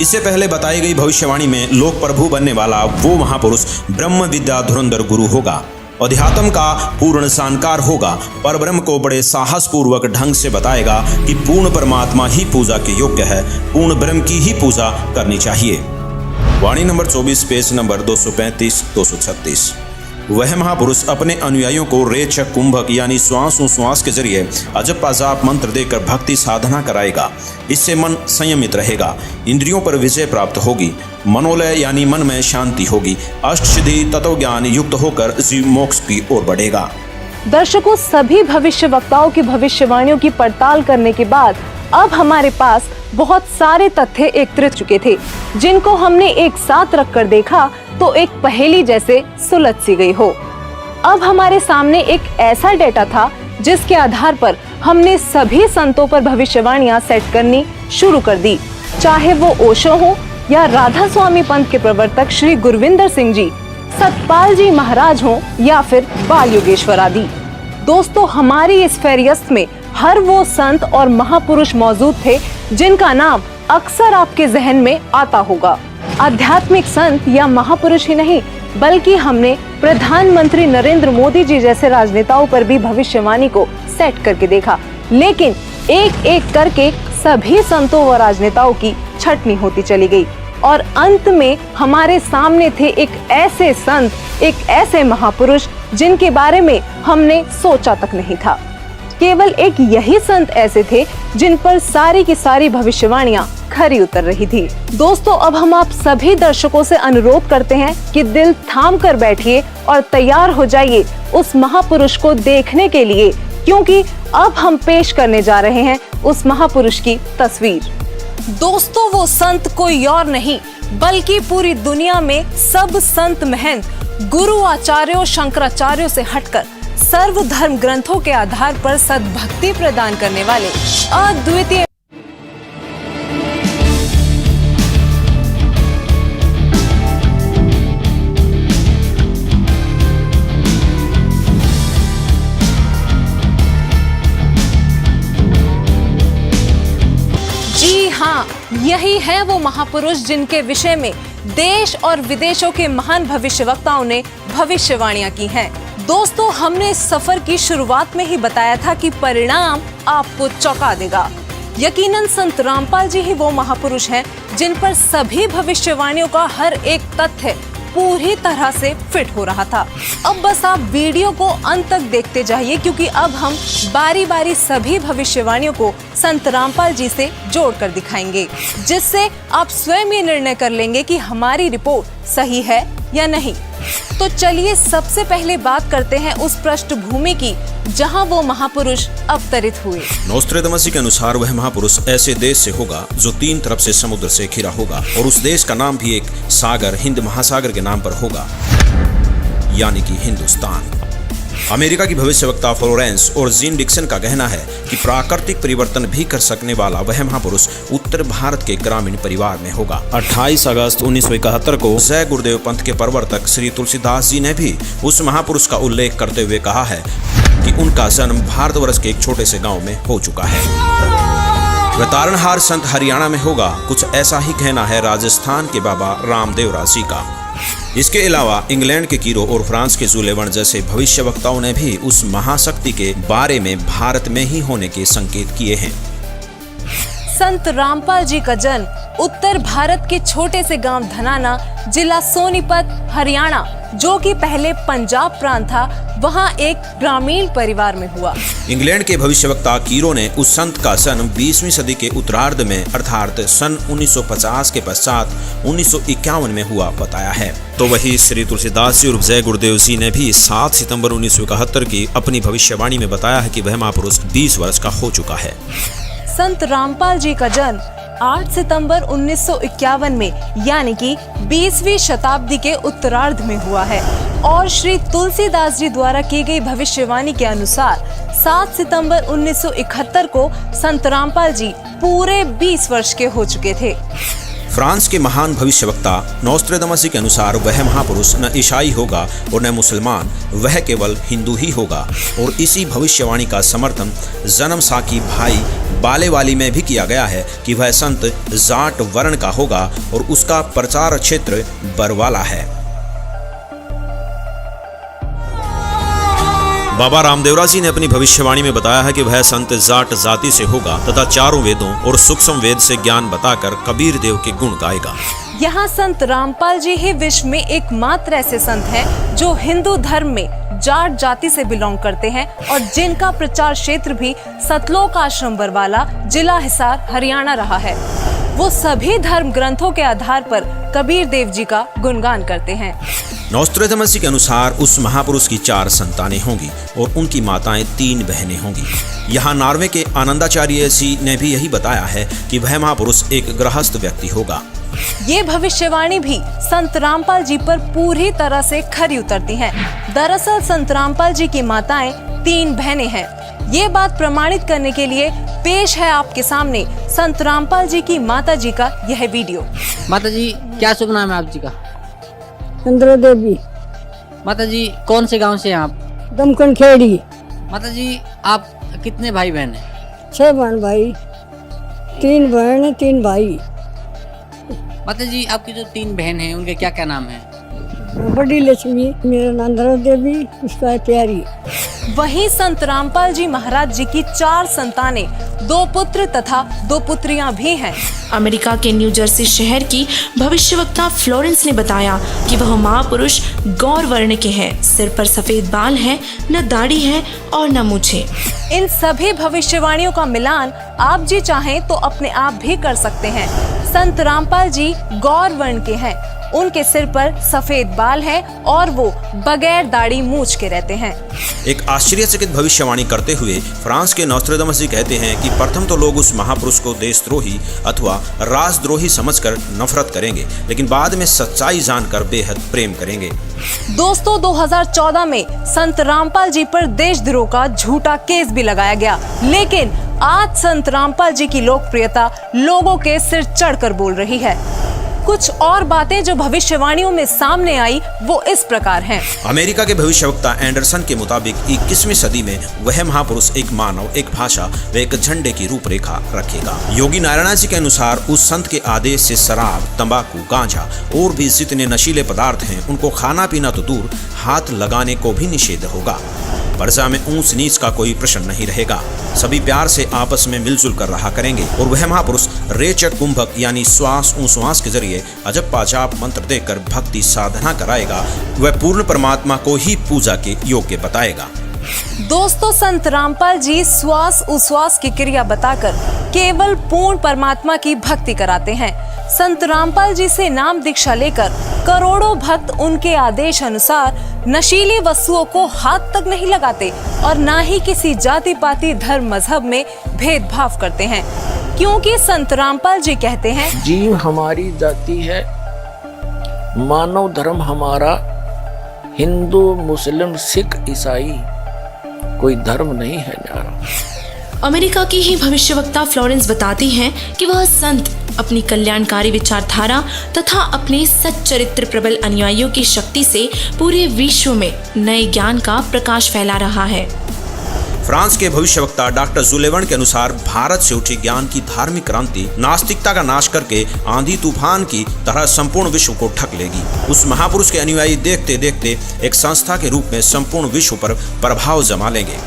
इससे पहले बताई गई भविष्यवाणी में लोक प्रभु बनने वाला वो महापुरुष ब्रह्म विद्या धुरंधर गुरु होगा, अध्यात्म का पूर्ण जानकार होगा, पर ब्रह्म को बड़े साहस पूर्वक ढंग से बताएगा कि पूर्ण परमात्मा ही पूजा के योग्य है, पूर्ण ब्रह्म की ही पूजा करनी चाहिए। वाणी नंबर 24 पेज नंबर 235-236। वह महापुरुष अपने अनुयायियों को रेचक कुंभक यानी श्वास के जरिए अजप अजाप मंत्र देकर भक्ति साधना कराएगा। इससे मन संयमित रहेगा, इंद्रियों पर विजय प्राप्त होगी, मनोलय यानी मन में शांति होगी, अष्टसिद्धि तत्व ज्ञान युक्त होकर जीव मोक्ष की ओर बढ़ेगा।
दर्शकों, सभी भविष्य वक्ताओं की भविष्यवाणियों की पड़ताल करने के बाद अब हमारे पास बहुत सारे तथ्य एकत्रित चुके थे, जिनको हमने एक साथ रखकर देखा तो एक पहेली जैसे सुलझ सी गई हो। अब हमारे सामने एक ऐसा डेटा था जिसके आधार पर हमने सभी संतों पर भविष्यवाणियां सेट करनी शुरू कर दी, चाहे वो ओशो हो या राधा स्वामी पंथ के प्रवर्तक श्री गुरविंदर सिंह जी, सतपाल जी महाराज हो या फिर बाल योगेश्वर आदि। दोस्तों, हमारी इस फेरियस्त में हर वो संत और महापुरुष मौजूद थे जिनका नाम अक्सर आपके जहन में आता होगा। आध्यात्मिक संत या महापुरुष ही नहीं, बल्कि हमने प्रधानमंत्री नरेंद्र मोदी जी जैसे राजनेताओं पर भी भविष्यवाणी को सेट करके देखा, लेकिन एक एक करके सभी संतों व राजनेताओं की छटनी होती चली गई और अंत में हमारे सामने थे एक ऐसे संत, एक ऐसे महापुरुष जिनके बारे में हमने सोचा तक नहीं था। केवल एक यही संत ऐसे थे जिन पर सारी की सारी भविष्यवाणियां खरी उतर रही थी। दोस्तों, अब हम आप सभी दर्शकों से अनुरोध करते हैं कि दिल थाम कर बैठिए और तैयार हो जाइए उस महापुरुष को देखने के लिए, क्योंकि अब हम पेश करने जा रहे हैं उस महापुरुष की तस्वीर। दोस्तों, वो संत कोई और नहीं बल्कि पूरी दुनिया में सब संत महंत गुरु आचार्यों शंकराचार्यों से हटकर सर्व धर्म ग्रंथों के आधार पर सद्भक्ति प्रदान करने वाले अद्वितीय यही है वो महापुरुष जिनके विषय में देश और विदेशों के महान भविष्यवक्ताओं ने भविष्यवाणियां की हैं। दोस्तों, हमने इस सफर की शुरुआत में ही बताया था कि परिणाम आपको चौंका देगा। यकीनन संत रामपाल जी ही वो महापुरुष हैं जिन पर सभी भविष्यवाणियों का हर एक तथ्य पूरी तरह से फिट हो रहा था। अब बस आप वीडियो को अंत तक देखते जाइए, क्योंकि अब हम बारी बारी सभी भविष्यवाणियों को संत रामपाल जी से जोड़कर दिखाएंगे, जिससे आप स्वयं ये निर्णय कर लेंगे कि हमारी रिपोर्ट सही है या नहीं। तो चलिए सबसे पहले बात करते हैं उस पृष्ठभूमि की जहां वो महापुरुष अवतरित हुए।
नोस्ट्रेदामस के अनुसार वह महापुरुष ऐसे देश से होगा जो 3 तरफ से समुद्र से घिरा होगा और उस देश का नाम भी एक सागर हिंद महासागर के नाम पर होगा, यानी कि हिंदुस्तान। अमेरिका की भविष्यवक्ता फ्लोरेंस और जीन डिक्सन का कहना है कि प्राकृतिक परिवर्तन भी कर सकने वाला वह महापुरुष उत्तर भारत के ग्रामीण परिवार में होगा। 28 अगस्त 1971 को जय गुरुदेव पंथ के प्रवर्तक श्री तुलसीदास जी ने भी उस महापुरुष का उल्लेख करते हुए कहा है कि उनका जन्म भारतवर्ष के एक छोटे से गांव में हो चुका है। वह तारणहार संत हरियाणा में होगा। कुछ ऐसा ही कहना है राजस्थान के बाबा रामदेवरा जी का। इसके अलावा इंग्लैंड के कीरो और फ्रांस के जुलेवन जैसे भविष्यवक्ताओं ने भी उस महाशक्ति के बारे में भारत में ही होने के संकेत किए हैं।
संत रामपाल जी का जन्म उत्तर भारत के छोटे से गांव धनाना, जिला सोनीपत, हरियाणा, जो कि पहले पंजाब प्रांत था, वहां एक ग्रामीण परिवार में हुआ।
इंग्लैंड के भविष्यवक्ता कीरो ने उस संत का जन्म 20वीं सदी के उत्तरार्ध में अर्थात सन 1950 के पश्चात 1951 में हुआ बताया है। तो वही श्री तुलसीदास जी और जय गुरुदेव जी ने भी 7 सितंबर 1971 की अपनी भविष्यवाणी में बताया है कि वह महापुरुष 20 वर्ष का हो चुका है।
संत रामपाल जी का जन्म 8 सितंबर 1951 में यानी कि 20वीं शताब्दी के उत्तरार्ध में हुआ है और श्री तुलसीदास जी द्वारा की गई भविष्यवाणी के अनुसार 7 सितंबर 1971 को संत रामपाल जी पूरे 20 वर्ष के हो चुके थे।
फ्रांस के महान भविष्यवक्ता नोस्ट्रेदामस के अनुसार वह महापुरुष न ईसाई होगा और न मुसलमान, वह केवल हिंदू ही होगा। और इसी भविष्यवाणी का समर्थन जन्म साकी भाई बालेवाली में भी किया गया है कि वह संत जाट वर्ण का होगा और उसका प्रचार क्षेत्र बरवाला है। बाबा रामदेवरा जी ने अपनी भविष्यवाणी में बताया है कि वह संत जाट जाति से होगा तथा चारों वेदों और सूक्ष्म वेद से ज्ञान बताकर कबीर देव के गुण गाएगा।
यहाँ संत रामपाल जी ही विश्व में एकमात्र ऐसे संत हैं जो हिंदू धर्म में जाट जाति से बिलोंग करते हैं और जिनका प्रचार क्षेत्र भी सतलोक आश्रम बरवाला, जिला हिसार, हरियाणा रहा है। वो सभी धर्म ग्रंथों के आधार पर कबीर देव जी का गुणगान करते हैं।
नोस्ट्रेदामस के अनुसार उस महापुरुष की 4 संतानें होंगी और उनकी माताएं 3 बहनें होंगी। यहाँ नॉर्वे के आनंदाचार्य जी ने भी यही बताया है कि वह महापुरुष एक गृहस्थ व्यक्ति होगा।
ये भविष्यवाणी भी संत रामपाल जी पर पूरी तरह से खरी उतरती हैं। दरअसल संत रामपाल जी की माताएं 3 बहनें हैं। ये बात प्रमाणित करने के लिए पेश है आपके सामने संत रामपाल जी की माता जी का यह वीडियो।
माता जी, क्या शुभ नाम है आप जी का?
चंद्र देवी।
माता जी, कौन से गांव से हैं आप?
दमकन खेड़ी।
माता जी, आप कितने भाई बहन हैं?
6 बहन भाई, 3 बहन 3 भाई।
माता जी, आपकी जो 3 बहन हैं उनके क्या क्या नाम हैं?
बड़ी लक्ष्मी, मेरा नाम चंद्र देवी, उसका है प्यारी।
वहीं संत रामपाल जी महाराज जी की 4 संतानें, 2 पुत्र तथा 2 पुत्रियां भी हैं।
अमेरिका के न्यू जर्सी शहर की भविष्यवक्ता फ्लोरेंस ने बताया कि वह महापुरुष गौर वर्ण के हैं। सिर पर सफेद बाल है, न दाढ़ी है और न मूछें।
इन सभी भविष्यवाणियों का मिलान आप जी चाहें तो अपने आप भी कर सकते हैं। संत रामपाल जी गौर वर्ण के हैं। उनके सिर पर सफेद बाल है और वो बगैर दाढ़ी मूछ के रहते हैं।
एक आश्चर्यचकित भविष्यवाणी करते हुए फ्रांस के नोस्ट्रेदामस जी कहते हैं कि प्रथम तो लोग उस महापुरुष को देशद्रोही अथवा राष्ट्रद्रोही समझकर नफरत करेंगे, लेकिन बाद में सच्चाई जानकर बेहद प्रेम करेंगे।
दोस्तों, 2014 में संत रामपाल जी पर देशद्रोह का झूठा केस भी लगाया गया, लेकिन आज संत रामपाल जी की लोकप्रियता लोगों के सिर चढ़कर बोल रही है। कुछ और बातें जो भविष्यवाणियों में सामने आई वो इस प्रकार हैं।
अमेरिका के भविष्यवक्ता एंडरसन के मुताबिक 21वीं सदी में वह महापुरुष एक मानव, एक भाषा व एक झंडे की रूपरेखा रखेगा। योगी नारायण जी के अनुसार उस संत के आदेश से शराब, तंबाकू, गांजा और भी जितने नशीले पदार्थ हैं उनको खाना पीना तो दूर, हाथ लगाने को भी निषेध होगा। प्रजा में ऊंच नीच का कोई प्रश्न नहीं रहेगा। सभी प्यार से आपस में मिलजुल कर रहा करेंगे और वह महापुरुष रेचक कुंभक यानी श्वास उश्वास के जरिए अजब पाजाब मंत्र देकर भक्ति साधना कराएगा। वह पूर्ण परमात्मा को ही पूजा के योग्य बताएगा।
दोस्तों, संत रामपाल जी श्वास उश्वास की क्रिया बताकर केवल पूर्ण परमात्मा की भक्ति कराते हैं। संत रामपाल जी से नाम दीक्षा लेकर करोड़ों भक्त उनके आदेश अनुसार नशीली वस्तुओं को हाथ तक नहीं लगाते और ना ही किसी जाति पाति धर्म मजहब में भेदभाव करते हैं, क्योंकि संत रामपाल जी कहते हैं,
जीव हमारी जाति है, मानव धर्म हमारा, हिंदू मुस्लिम सिख ईसाई कोई धर्म नहीं है न्यारा।
अमेरिका की ही भविष्यवक्ता फ्लोरेंस बताती हैं कि वह संत अपनी कल्याणकारी विचारधारा तथा अपने सच्चरित्र प्रबल अनुयायियों की शक्ति से पूरे विश्व में नए ज्ञान का प्रकाश फैला रहा है।
फ्रांस के भविष्यवक्ता डॉक्टर जुलेवन के अनुसार भारत से उठी ज्ञान की धार्मिक क्रांति नास्तिकता का नाश करके आंधी तूफान की तरह संपूर्ण विश्व को ढक लेगी। उस महापुरुष के अनुयायी देखते देखते एक संस्था के रूप में संपूर्ण विश्व पर प्रभाव जमा लेंगे।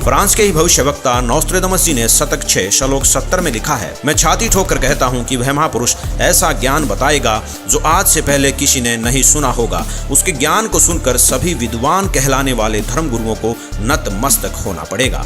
फ्रांस के ही भविष्यवक्ता नोस्ट्रेदामस जी ने शतक 6 श्लोक 70 में लिखा है, मैं छाती ठोकर कहता हूँ कि वह महापुरुष ऐसा ज्ञान बताएगा जो आज से पहले किसी ने नहीं सुना होगा। उसके ज्ञान को सुनकर सभी विद्वान कहलाने वाले धर्मगुरुओं को नतमस्तक होना पड़ेगा।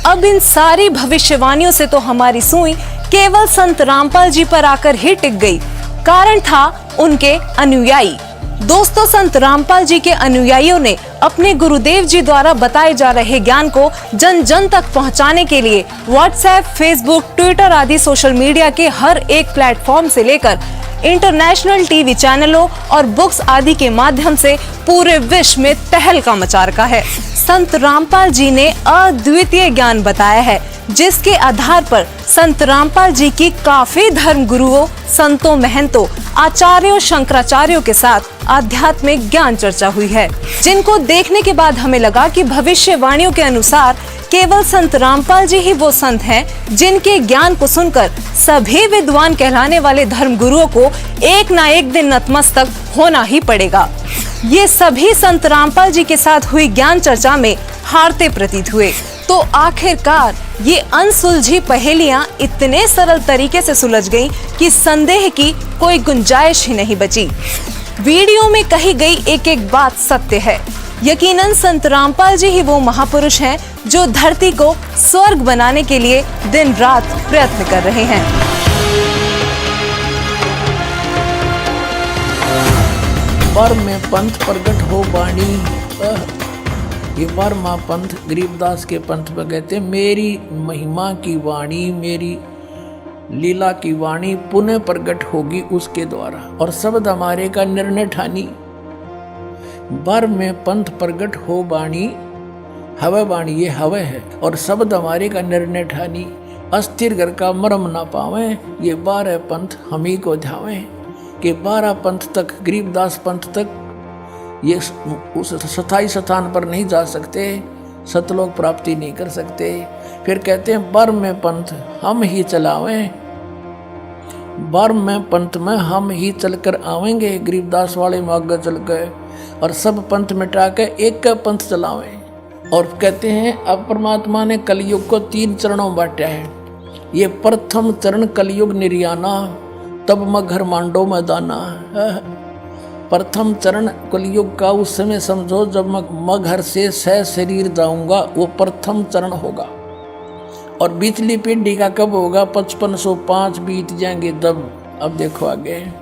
अब इन सारी भविष्यवाणियों से तो हमारी सुई केवल संत रामपाल जी पर आकर ही टिक गई। कारण था उनके अनुयायी। दोस्तों, संत रामपाल जी के अनुयायियों ने अपने गुरुदेव जी द्वारा बताए जा रहे ज्ञान को जन जन तक पहुंचाने के लिए व्हाट्सएप, फेसबुक, ट्विटर आदि सोशल मीडिया के हर एक प्लेटफॉर्म से लेकर इंटरनेशनल टीवी चैनलों और बुक्स आदि के माध्यम से पूरे विश्व में तहलका मचा रखा है। संत रामपाल जी ने अद्वितीय ज्ञान बताया है, जिसके आधार पर संत रामपाल जी की काफी धर्म गुरुओं, संतों, महंतों, आचार्यों, शंकराचार्यों के साथ आध्यात्मिक ज्ञान चर्चा हुई है, जिनको देखने के बाद हमें लगा कि भविष्यवाणियों के अनुसार केवल संत रामपाल जी ही वो संत हैं जिनके ज्ञान को सुनकर सभी विद्वान कहलाने वाले धर्म गुरुओं को एक ना एक दिन नतमस्तक होना ही पड़ेगा। ये सभी संत रामपाल जी के साथ हुई ज्ञान चर्चा में हारते प्रतीत हुए। तो आखिरकार ये अनसुलझी पहेलियां इतने सरल तरीके से सुलझ गईं कि संदेह की कोई गुंजाइश ही नहीं बची। वीडियो में कही गई एक एक बात सत्य है। यकीनन संत रामपाल जी ही वो महापुरुष हैं जो धरती को स्वर्ग बनाने के लिए दिन रात प्रयत्न कर रहे हैं।
पर में पंथ प्रगट हो बाणी, ये पर माँ पंथ गरीबदास के पंथ में कहते, मेरी महिमा की वाणी, मेरी लीला की वाणी पुनः प्रगट होगी उसके द्वारा, और शब्द हमारे का निर्णय ठानी। बर में पंथ प्रगट हो बाणी, हवे बाणी ये हवे है, और शब्द हमारे का निर्णय ठानी। अस्थिर घर का मरम ना पावे, ये 12 पंथ हम ही को ध्यावे। कि 12 पंथ तक, गरीबदास पंथ तक ये उस स्थायी स्थान पर नहीं जा सकते, सतलोक प्राप्ति नहीं कर सकते। फिर कहते हैं बर में पंथ हम ही चलावें, बर में पंथ में हम ही चलकर आवेंगे। गरीबदास वाले में आगे चल गए और सब पंथ मिटा के एक का पंथ चलावें। और कहते हैं अब परमात्मा ने कलयुग को 3 चरणों में बांटा है। ये प्रथम चरण कलयुग निर्याना, तब मगर मांडो में दाना। प्रथम चरण कलयुग का उस समय समझो जब मैं घर से सह शरीर जाऊंगा, वो प्रथम चरण होगा। और बीचली पीढ़ी का कब होगा? 5505 बीत जाएंगे तब। अब देखो आगे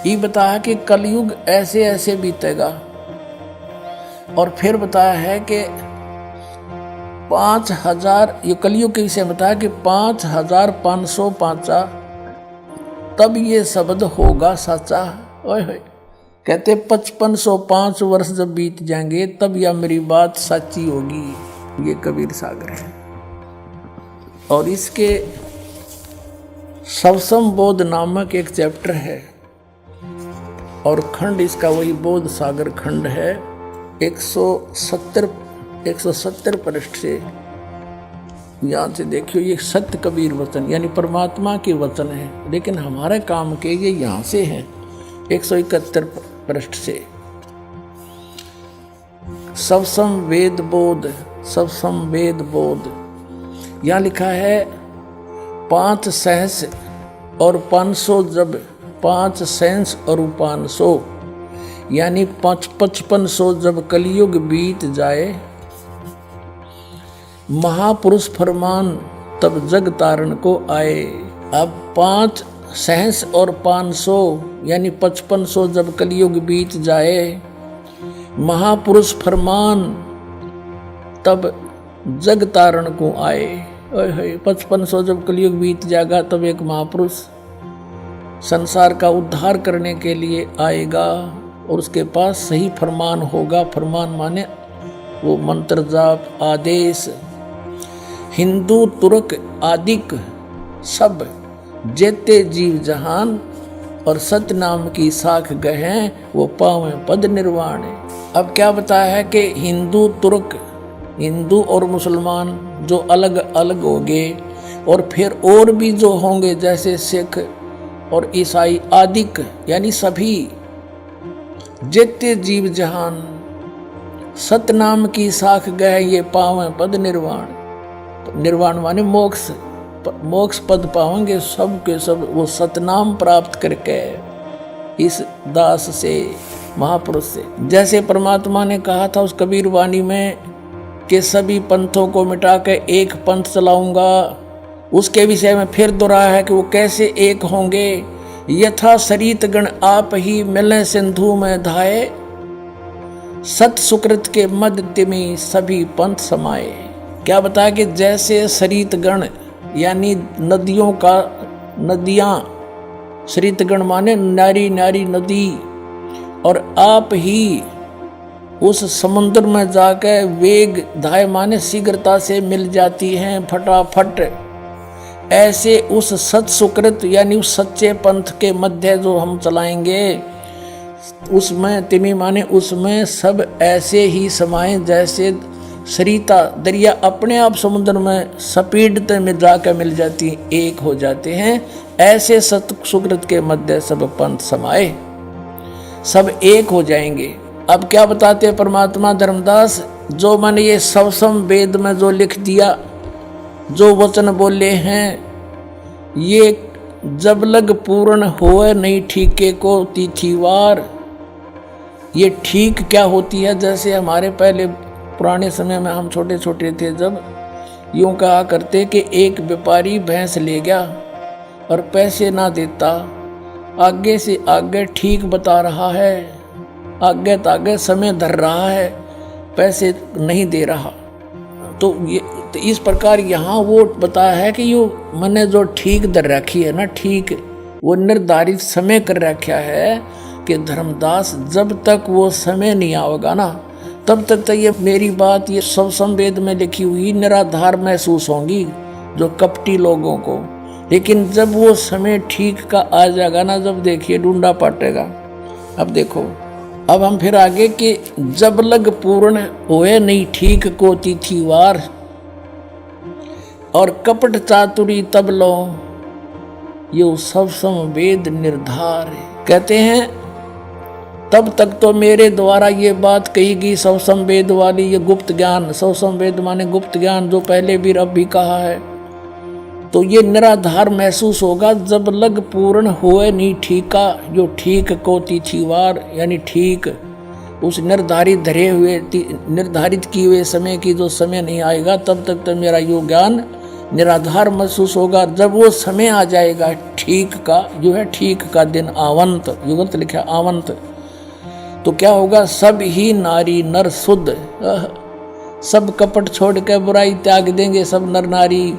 ये बताया कि कलयुग ऐसे ऐसे बीतेगा। और फिर बताया है कि 5000, ये कलयुग के विषय में बताया कि 5505 तब ये शब्द होगा सच्चा। ओए होए, कहते 5505 वर्ष जब बीत जाएंगे तब यह मेरी बात सच्ची होगी। ये कबीर सागर है। और इसके सवसम बोध नामक एक चैप्टर है, और खंड इसका वही बोध सागर खंड है। 170 पृष्ठ से यहाँ से देखियो, ये सत्य कबीर वचन यानी परमात्मा के वचन है, लेकिन हमारे काम के ये यहाँ से हैं। 171 पृष्ठ से सवसम वेद बोध, सवसम वेद बोध यहाँ लिखा है 5 सहस और 500 जब 5 सहस और 500 यानी 5500 जब कलयुग बीत जाए, महापुरुष फरमान तब जग तारण को आए। अब 5 सहस और 500 यानी 5500 जब कलयुग बीत जाए, महापुरुष फरमान तब जग तारण को आए। 5500 जब कलयुग बीत जाएगा तब एक महापुरुष संसार का उद्धार करने के लिए आएगा, और उसके पास सही फरमान होगा। फरमान माने वो मंत्र जाप आदेश। हिंदू तुर्क आदिक सब जेते जीव जहान, और सत्य नाम की साख गहें वो पावे पद निर्वाण। अब क्या बताया है कि हिंदू तुर्क, हिंदू और मुसलमान जो अलग अलग होंगे, और फिर और भी जो होंगे जैसे सिख और ईसाई आदिक यानी सभी जेते जीव जहान, सतनाम की साख गए ये पावे पद निर्वाण। तो निर्वाण माने मोक्ष, मोक्ष पद पाएंगे सब के सब वो सतनाम प्राप्त करके इस दास से, महापुरुष से। जैसे परमात्मा ने कहा था उस कबीर वाणी में कि सभी पंथों को मिटा के एक पंथ चलाऊंगा, उसके विषय में फिर दोहराया है कि वो कैसे एक होंगे। यथा सरित गण आप ही मिले सिंधु में धाये, सत सुकृत के मध्य में सभी पंथ समाये। क्या बताया कि जैसे सरित गण यानी नदियों का, नदियां, सरित गण माने नारी नारी नदी, और आप ही उस समुद्र में जाकर वेग धाय माने शीघ्रता से मिल जाती हैं फटाफट। ऐसे उस सत सुकृत यानी उस सच्चे पंथ के मध्य जो हम चलाएंगे, उसमें तिमी माने उसमें सब ऐसे ही समाये जैसे सरिता दरिया अपने आप समुद्र में सपीडते में जाकर मिल जाती, एक हो जाते हैं। ऐसे सत सुकृत के मध्य सब पंथ समाये, सब एक हो जाएंगे। अब क्या बताते हैं परमात्मा धर्मदास, जो मैंने ये सवसम वेद में जो लिख दिया जो वचन बोले हैं ये जब लग पूर्ण होए नहीं ठीके को तिथिवार। ये ठीक क्या होती है? जैसे हमारे पहले पुराने समय में हम छोटे छोटे थे जब यूं कहा करते कि एक व्यापारी भैंस ले गया और पैसे ना देता, आगे से आगे ठीक बता रहा है, आगे तागे समय धर रहा है, पैसे नहीं दे रहा। तो इस प्रकार यहाँ वो बताया है कि यो मैंने जो ठीक दर रखी है ना, ठीक वो निर्धारित समय कर रखा है कि धर्मदास जब तक वो समय नहीं आएगा ना तब तक तो ये मेरी बात ये सब संवेद में लिखी हुई निराधार महसूस होंगी जो कपटी लोगों को। लेकिन जब वो समय ठीक का आ जाएगा ना, जब देखिए ढूंढा पाटेगा। अब देखो, अब हम फिर आगे कि जब लग पूर्ण होए नहीं ठीक को तिथिवार और कपट चातुरी तब लो यो सब संवेद निर्धार। कहते हैं तब तक तो मेरे द्वारा ये बात कही गई सब संवेद वाली, ये गुप्त ज्ञान, सब संवेद माने गुप्त ज्ञान जो पहले भी अब भी कहा है। तो ये निराधार महसूस होगा जब लग पूर्ण होए नहीं ठीका, जो ठीक को तिथिवार यानी ठीक उस निर्धारित धरे हुए निर्धारित किए हुए समय की जो समय नहीं आएगा तब तक तो मेरा यो ज्ञान निराधार महसूस होगा। जब वो समय आ जाएगा ठीक का, जो है ठीक का दिन आवंत, युगंत लिखा आवंत, तो क्या होगा? सब ही नारी नर शुद्ध, सब कपट छोड़ के बुराई त्याग देंगे सब नर नारी।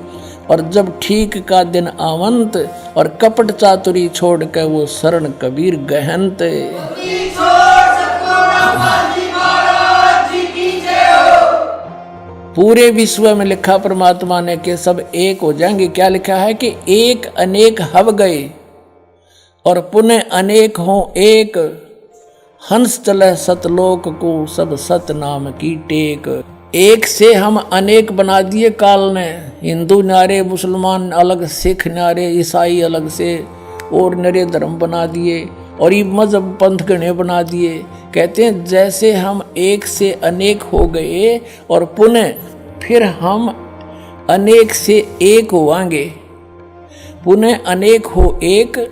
और जब ठीक का दिन आवंत और कपट चातुरी छोड़ के वो शरण कबीर गहनत। पूरे विश्व में लिखा परमात्मा ने कि सब एक हो जाएंगे। क्या लिखा है कि एक अनेक हव गए और पुनः अनेक हो एक, हंस चले सतलोक को सब सत नाम की टेक। एक से हम अनेक बना दिए काल ने, हिंदू न्यारे, मुसलमान अलग, सिख न्यारे, ईसाई अलग से और नरे धर्म बना दिए और ये मजहब पंथ गणे बना दिए। कहते हैं जैसे हम एक से अनेक हो गए और पुनः फिर हम अनेक से एक होवांगे, पुनः अनेक हो एक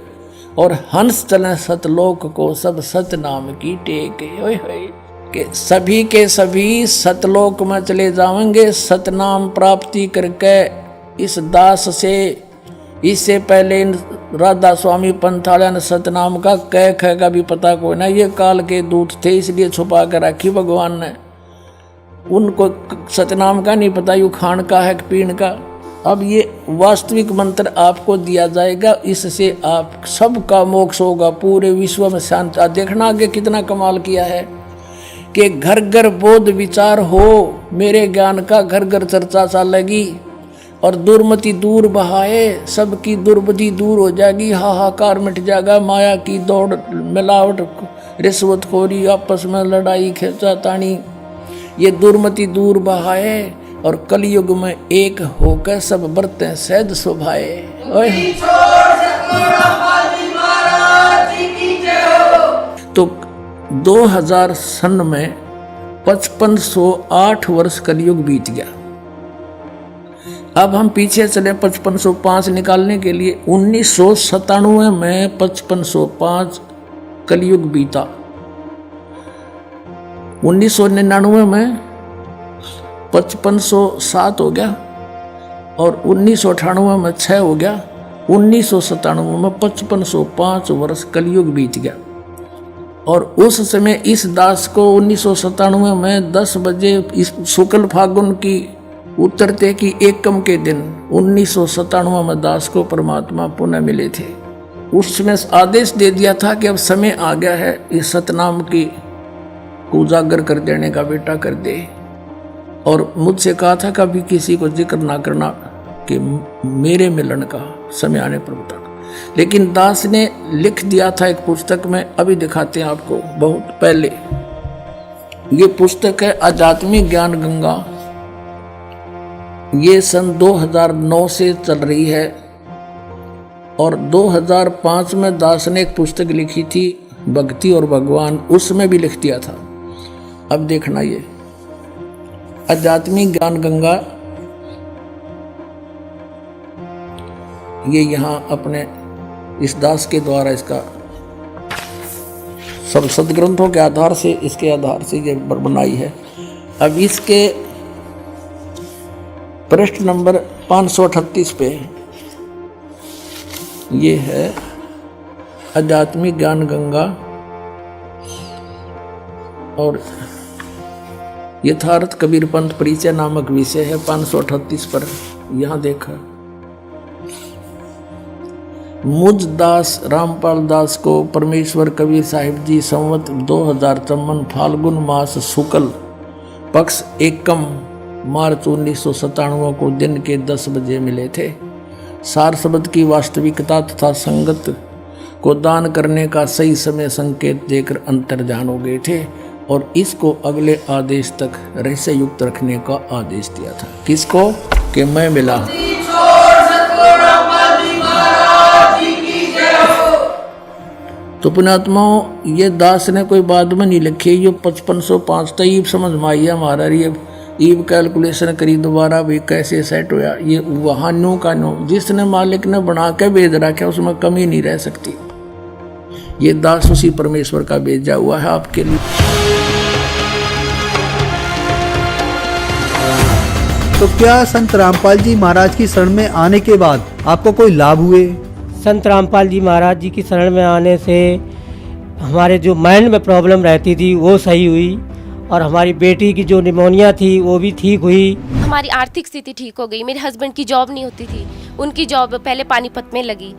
और हंस चले सतलोक को सब सत नाम की टेक। ओए होए के सभी सतलोक में चले जाएंगे सतनाम प्राप्ति करके। इस दास से इससे पहले राधा स्वामी पंथालय ने सतनाम का कह ख का भी पता कोई ना, ये काल के दूत थे इसलिए छुपा कर रखी भगवान ने, उनको सतनाम का नहीं पता यू खान का है पीण का। अब ये वास्तविक मंत्र आपको दिया जाएगा, इससे आप सबका मोक्ष होगा, पूरे विश्व में शांति। देखना आगे कितना कमाल किया है कि घर घर बोध विचार हो, मेरे ज्ञान का घर घर चर्चा चलेगी और दुर्मति दूर बहाए, सबकी दुर्बुद्धि दूर हो जाएगी, हाहाकार मिट जाएगा, माया की दौड़, मिलावट, रिश्वतखोरी, आपस में लड़ाई खींचातानी, ये दुर्मति दूर बहाए और कलयुग में एक होकर सब बरतें सहज शोभाए। तो 2000 सन में 5508 वर्ष कलयुग बीत गया। अब हम पीछे चले 5505 निकालने के लिए। 1997 में 5505 कलयुग बीता, 1999 में 5507 हो गया और 1998 में 6 हो गया, 1997 में 5505 वर्ष कलयुग बीत गया। और उस समय इस दास को 1997 में 10 बजे इस शुक्ल फागुन की उतरते की एकम के दिन 1997 में दास को परमात्मा पुनः मिले थे। उसमें आदेश दे दिया था कि अब समय आ गया है इस सतनाम की को उजागर कर देने का, बेटा कर दे। और मुझसे कहा था कभी किसी को जिक्र ना करना कि मेरे मिलन का समय आने पर बता। लेकिन दास ने लिख दिया था एक पुस्तक में, अभी दिखाते हैं आपको, बहुत पहले। ये पुस्तक है आध्यात्मिक ज्ञान गंगा, ये सन 2009 से चल रही है। और 2005 में दास ने एक पुस्तक लिखी थी भक्ति और भगवान, उसमें भी लिख दिया था। अब देखना, ये आध्यात्मिक ज्ञान गंगा ये यहाँ अपने इस दास के द्वारा इसका सब सदग्रंथों के आधार से, इसके आधार से ये बनाई है। अब इसके पृष्ठ नंबर 538 पे ये है आध्यात्मिक ज्ञान गंगा और यथार्थ कबीर पंथ परिचय नामक विषय है। 538 पर यहाँ देखा, मुझ दास रामपाल दास को परमेश्वर कबीर साहिब जी संवत 2053 फाल्गुन मास शुक्ल पक्ष एकम मार्च 1997 को दिन के 10 बजे मिले थे। सार शब्द की वास्तविकता तथा संगत को दान करने का सही समय संकेत देकर अंतर्ध्यान हो गए थे और इसको अगले आदेश तक रहस्य युक्त रखने का आदेश दिया था। किसको? कि मैं मिला। तो पुण्यात्माओं, ये दास ने कोई बाद में नहीं लिखी, ये 5505 तो ईब समझ में आई हमारा। ये ईब कैलकुलेशन करी दोबारा भी कैसे सेट होया। ये वहाँ नो का नो जिसने मालिक ने बना के भेज रखा उसमें कमी नहीं रह सकती। ये दास उसी परमेश्वर का भेजा हुआ है आपके लिए।
तो क्या संत रामपाल जी महाराज की शरण में आने के बाद आपको कोई लाभ हुए?
संत रामपाल जी महाराज जी की शरण में आने से हमारे जो माइंड में प्रॉब्लम रहती थी वो सही हुई और हमारी बेटी की जो निमोनिया थी वो भी ठीक हुई।
हमारी आर्थिक स्थिति ठीक हो गई। मेरे हस्बैंड की जॉब नहीं होती थी, उनकी जॉब पहले पानीपत में लगी,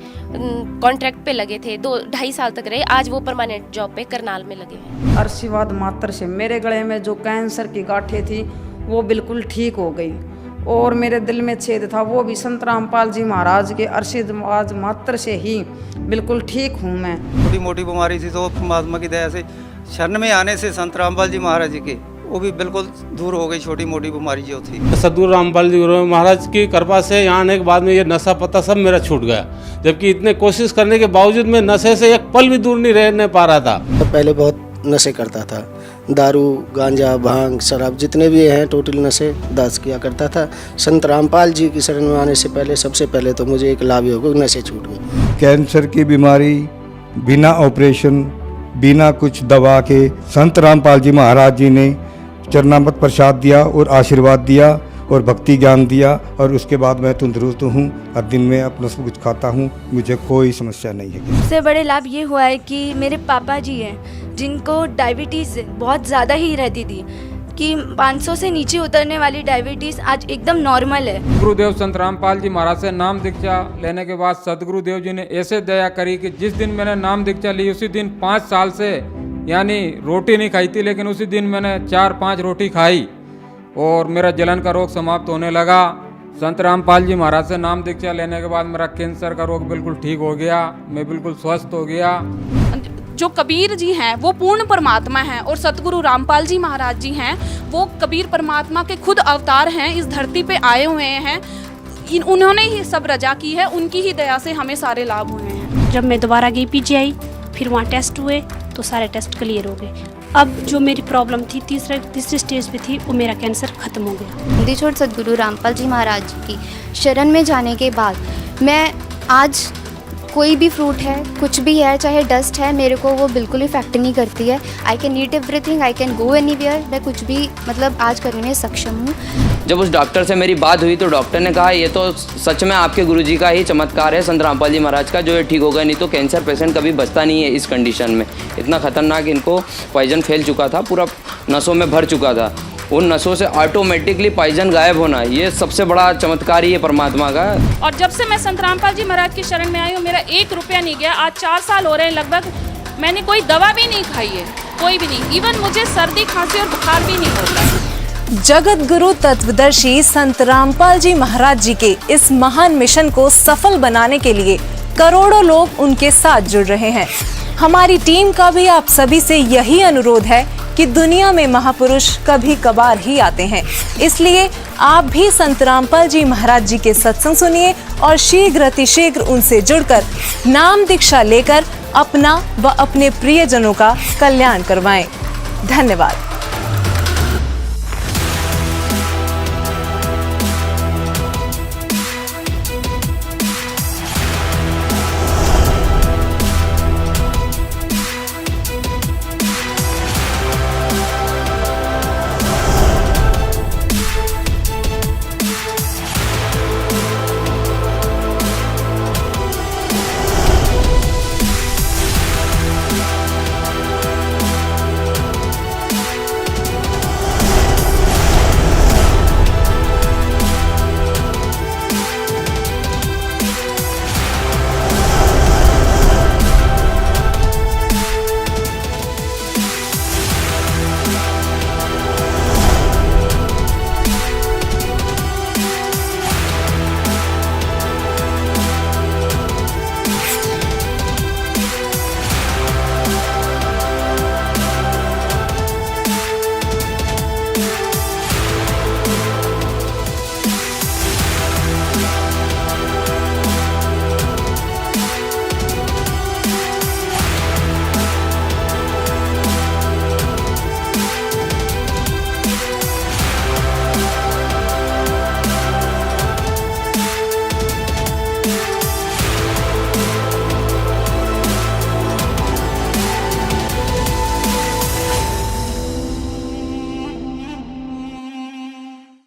कॉन्ट्रैक्ट पे लगे थे, 2-2.5 साल तक रहे। आज वो परमानेंट जॉब पे करनाल में लगे हैं।
आशीर्वाद मात्र से मेरे गले में जो कैंसर की गांठें थी वो बिल्कुल ठीक हो गई और मेरे दिल में छेद था वो भी संत रामपाल जी महाराज के आशीर्वाद मात्र से ही बिल्कुल ठीक हूँ मैं।
छोटी मोटी बीमारी थी तो परमात्मा की दया से शरण में आने से संत रामपाल जी महाराज जी के वो भी बिल्कुल दूर हो गई, छोटी मोटी बीमारी जो थी।
सदगुरु रामपाल जी महाराज की कृपा से यहाँ आने के बाद में ये नशा पता सब मेरा छूट गया, जबकि इतने कोशिश करने के बावजूद मैं नशे से एक पल भी दूर नहीं रहने पा रहा था।
तो पहले बहुत नशे करता था, दारू गांजा भांग शराब जितने भी हैं टोटल नशे दास किया करता था। संत रामपाल जी की शरण में आने से पहले सबसे पहले तो मुझे एक लाभ हो गया, नशे छूट गए।
कैंसर की बीमारी बिना ऑपरेशन बिना कुछ दवा के संत रामपाल जी महाराज जी ने चरणामृत प्रसाद दिया और आशीर्वाद दिया और भक्ति ज्ञान दिया और उसके बाद मैं तंदुरुस्त हूँ और दिन में अपना सब कुछ खाता हूँ, मुझे कोई समस्या नहीं है।
सबसे बड़े लाभ ये हुआ है कि मेरे पापा जी हैं जिनको डायबिटीज़ बहुत ज़्यादा ही रहती थी कि 500 से नीचे उतरने वाली डायबिटीज़ आज एकदम नॉर्मल है।
गुरुदेव संत रामपाल जी महाराज से नाम दीक्षा लेने के बाद सदगुरुदेव जी ने ऐसे दया करी कि जिस दिन मैंने नाम दीक्षा ली उसी दिन 5 साल से यानी रोटी नहीं खाई थी, लेकिन उसी दिन मैंने 4-5 रोटी खाई और मेरा जलन का रोग समाप्त होने लगा। संत रामपाल जी महाराज से नाम दीक्षा लेने के बाद मेरा कैंसर का रोग बिल्कुल ठीक हो गया, मैं बिल्कुल स्वस्थ हो गया।
जो कबीर जी हैं वो पूर्ण परमात्मा हैं और सतगुरु रामपाल जी महाराज जी हैं वो कबीर परमात्मा के खुद अवतार हैं, इस धरती पे आए हुए हैं। उन्होंने ही सब रजा की है, उनकी ही दया से हमें सारे लाभ हुए हैं।
जब मैं दोबारा गई पीजीआई, फिर वहाँ टेस्ट हुए तो सारे टेस्ट क्लियर हो गए। अब जो मेरी प्रॉब्लम थी तीसरे स्टेज पे थी, वो मेरा कैंसर खत्म हो गया।
छोड़ सतगुरु रामपाल जी महाराज जी की शरण में जाने के बाद मैं आज कोई भी फ्रूट है, कुछ भी है, चाहे डस्ट है, मेरे को वो बिल्कुल इफेक्ट नहीं करती है। I can eat everything, I can go anywhere, मैं कुछ भी मतलब आज करने में सक्षम हूँ।
जब उस डॉक्टर से मेरी बात हुई तो डॉक्टर ने कहा ये तो सच में आपके गुरुजी का ही चमत्कार है संत रामपाल जी महाराज का, जो ये ठीक होगा, नहीं तो कैंसर पेशेंट कभी बचता नहीं है इस कंडीशन में। इतना खतरनाक इनको पॉइजन फैल चुका था, पूरा नसों में भर चुका था। उन नसों से ऑटोमेटिकली पॉइजन गायब होना, ये सबसे बड़ा चमत्कार ही है परमात्मा का।
और जब से मैं संत रामपाल जी महाराज की शरण में आई हूँ, मेरा 1 रुपया नहीं गया। आज 4 साल हो रहे हैं लगभग, मैंने कोई दवा भी नहीं खाई है, कोई भी नहीं। इवन मुझे सर्दी खांसी और बुखार भी नहीं होता।
जगत गुरु तत्वदर्शी संत रामपाल जी महाराज जी के इस महान मिशन को सफल बनाने के लिए करोड़ों लोग उनके साथ जुड़ रहे हैं। हमारी टीम का भी आप सभी से यही अनुरोध है कि दुनिया में महापुरुष कभी कभार ही आते हैं, इसलिए आप भी संत रामपाल जी महाराज जी के सत्संग सुनिए और शीघ्र अतिशीघ्र उनसे जुड़कर नाम दीक्षा लेकर अपना व अपने प्रियजनों का कल्याण करवाएं। धन्यवाद।